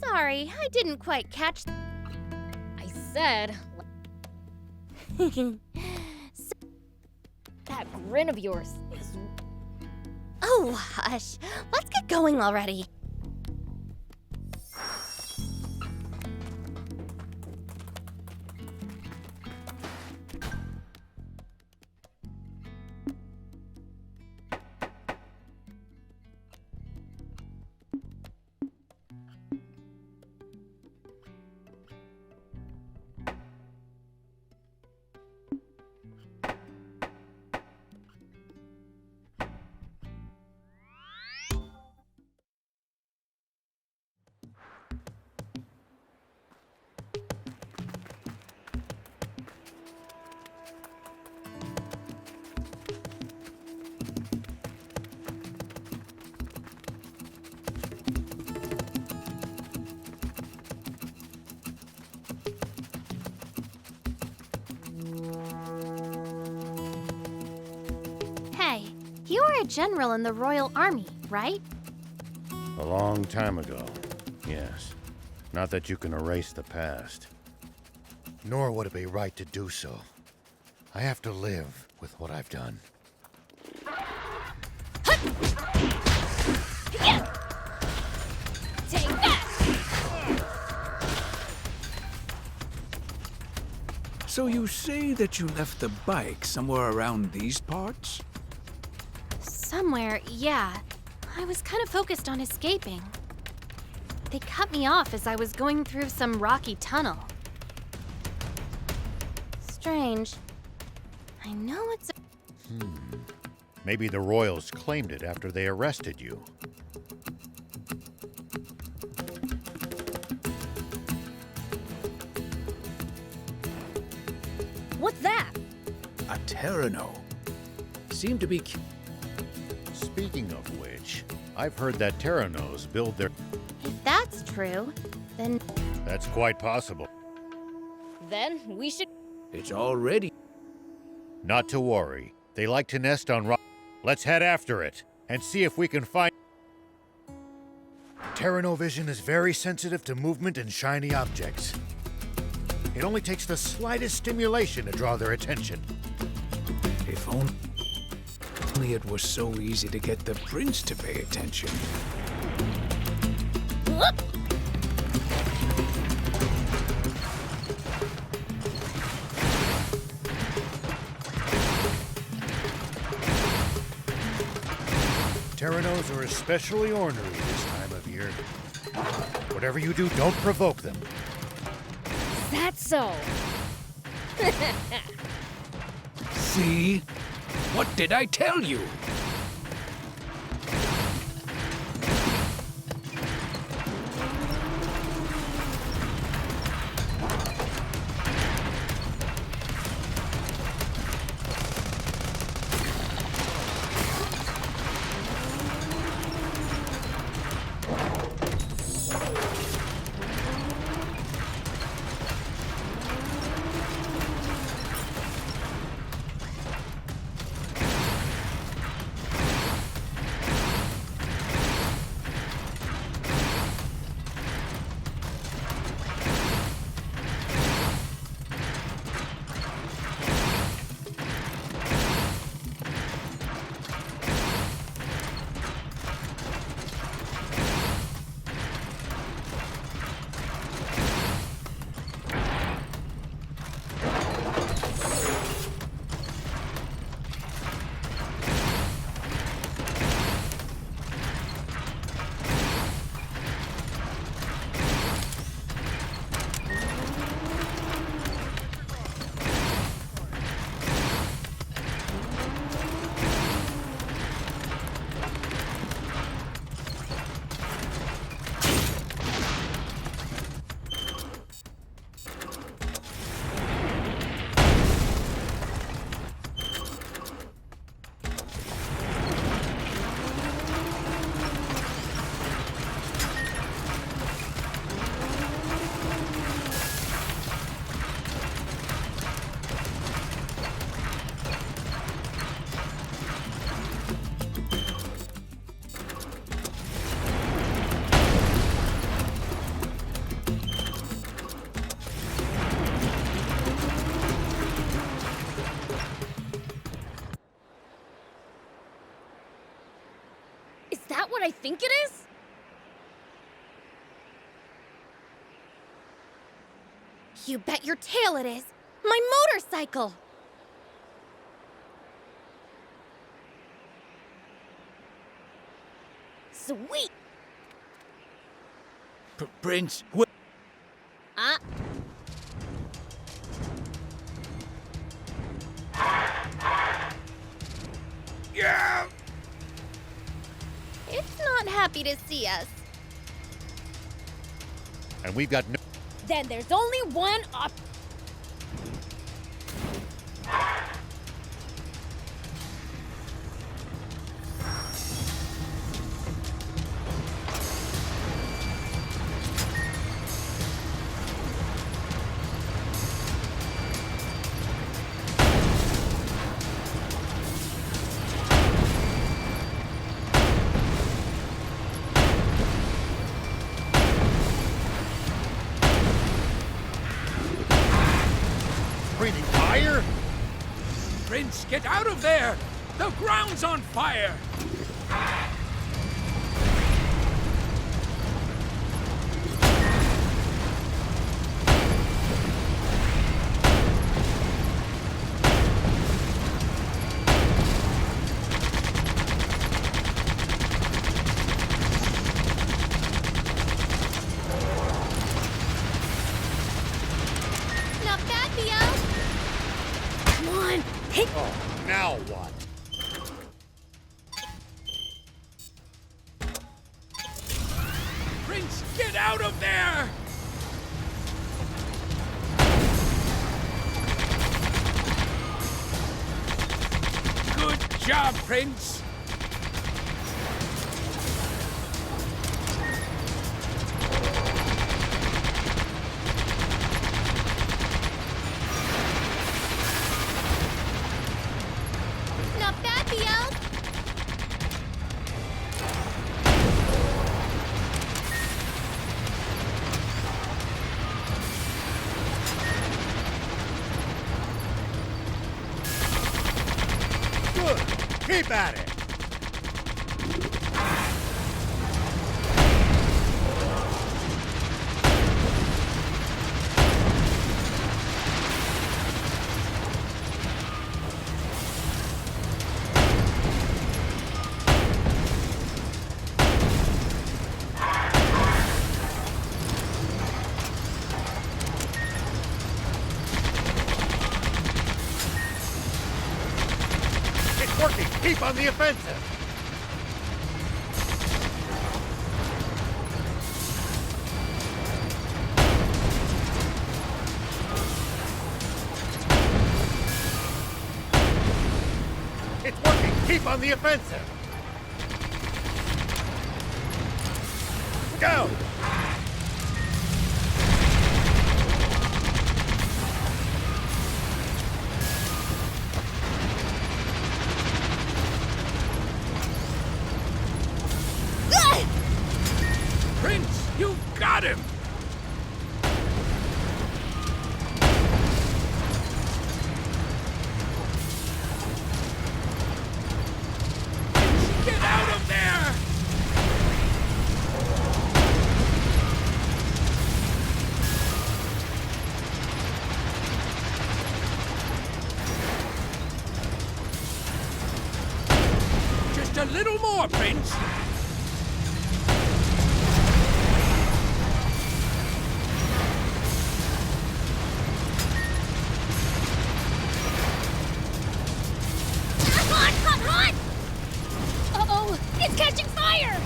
Sorry, I didn't quite catch... I said... That grin of yours is... Oh, hush. Let's get going already. Hey, you were a general in the Royal Army, right? A long time ago, yes. Not that you can erase the past. Nor would it be right to do so. I have to live with what I've done. Take that! So you say that you left the bike somewhere around these parts? Somewhere, yeah. I was kind of focused on escaping. They cut me off as I was going through some rocky tunnel. Strange. I know it's... Maybe the Royals claimed it after they arrested you. What's that? A Terrano. Seemed to be... Speaking of which, I've heard that Terranos build their... If that's true, then... That's quite possible. Then we should... It's already... Not to worry. They like to nest on rock. Let's head after it and see if we can find... Terranovision is very sensitive to movement and shiny objects. It only takes the slightest stimulation to draw their attention. If only it was so easy to get the prince to pay attention. Terranos are especially ornery this time of year. Whatever you do, don't provoke them. That's so. See? What did I tell you? think it is? You bet your tail it is. My motorcycle! Sweet! Prince, Ah. Yeah! It's not happy to see us. And we've got no. Then there's only one Breathing fire? Prince, get out of there! The ground's on fire! Not bad, Theo. Come on, hit. Oh, now what? Prince, get out of there! Good job, Prince! Not bad, Theo. Good. Keep at it. It's working. Keep on the offensive. It's working. Keep on the offensive. Go. Prince, you've got him! Get out of there! Just a little more, Prince! Hot, hot, hot! Uh-oh, it's catching fire!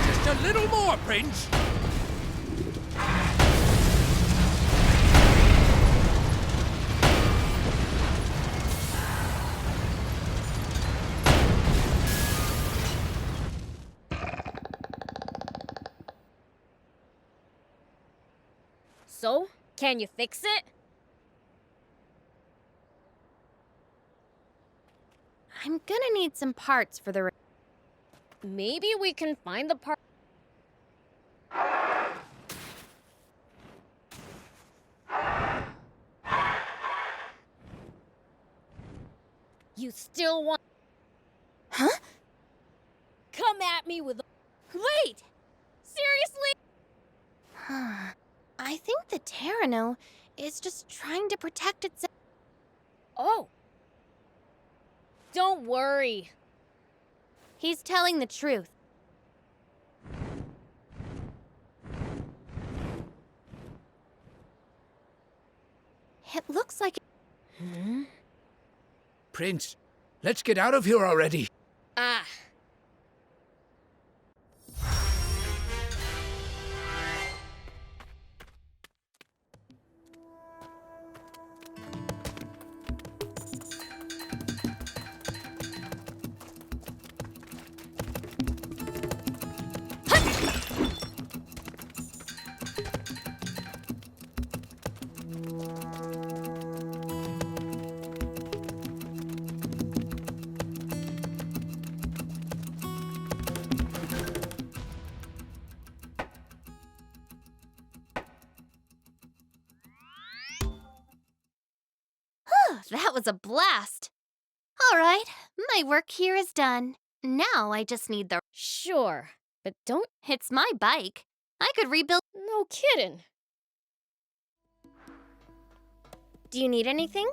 Just a little more, Prince! So, can you fix it? I'm gonna need some parts for the. Maybe we can find the part. You still want... Huh? Come at me with... Wait! Seriously? I think the Terrano is just trying to protect itself. Oh. Don't worry. He's telling the truth. It looks like... Prince, let's get out of here already. Ah. That was a blast. All right, my work here is done. Now I just need the... Sure, but don't... It's my bike. I could rebuild... No kidding. Do you need anything?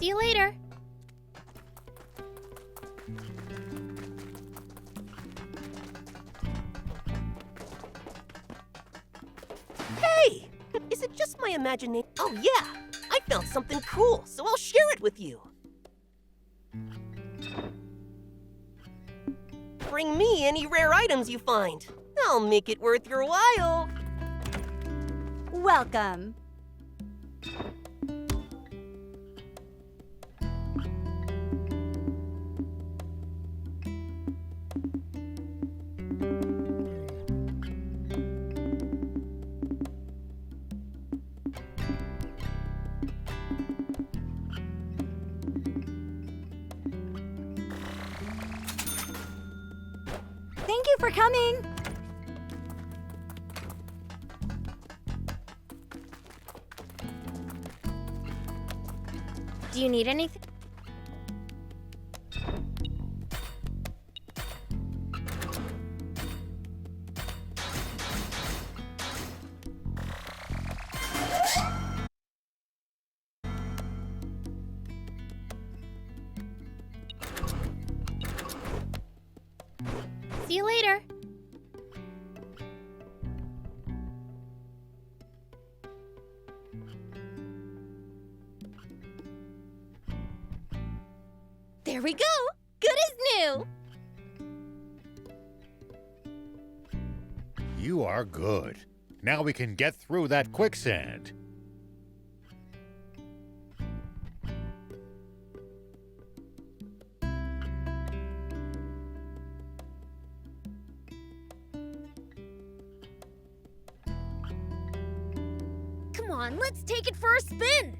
See you later. Hey! Is it just my imagination? Oh yeah! I found something cool, so I'll share it with you. Bring me any rare items you find. I'll make it worth your while. Welcome. Thank you for coming. Do you need anything? See you later. There we go! Good as new! You are good. Now we can get through that quicksand. Come on, let's take it for a spin.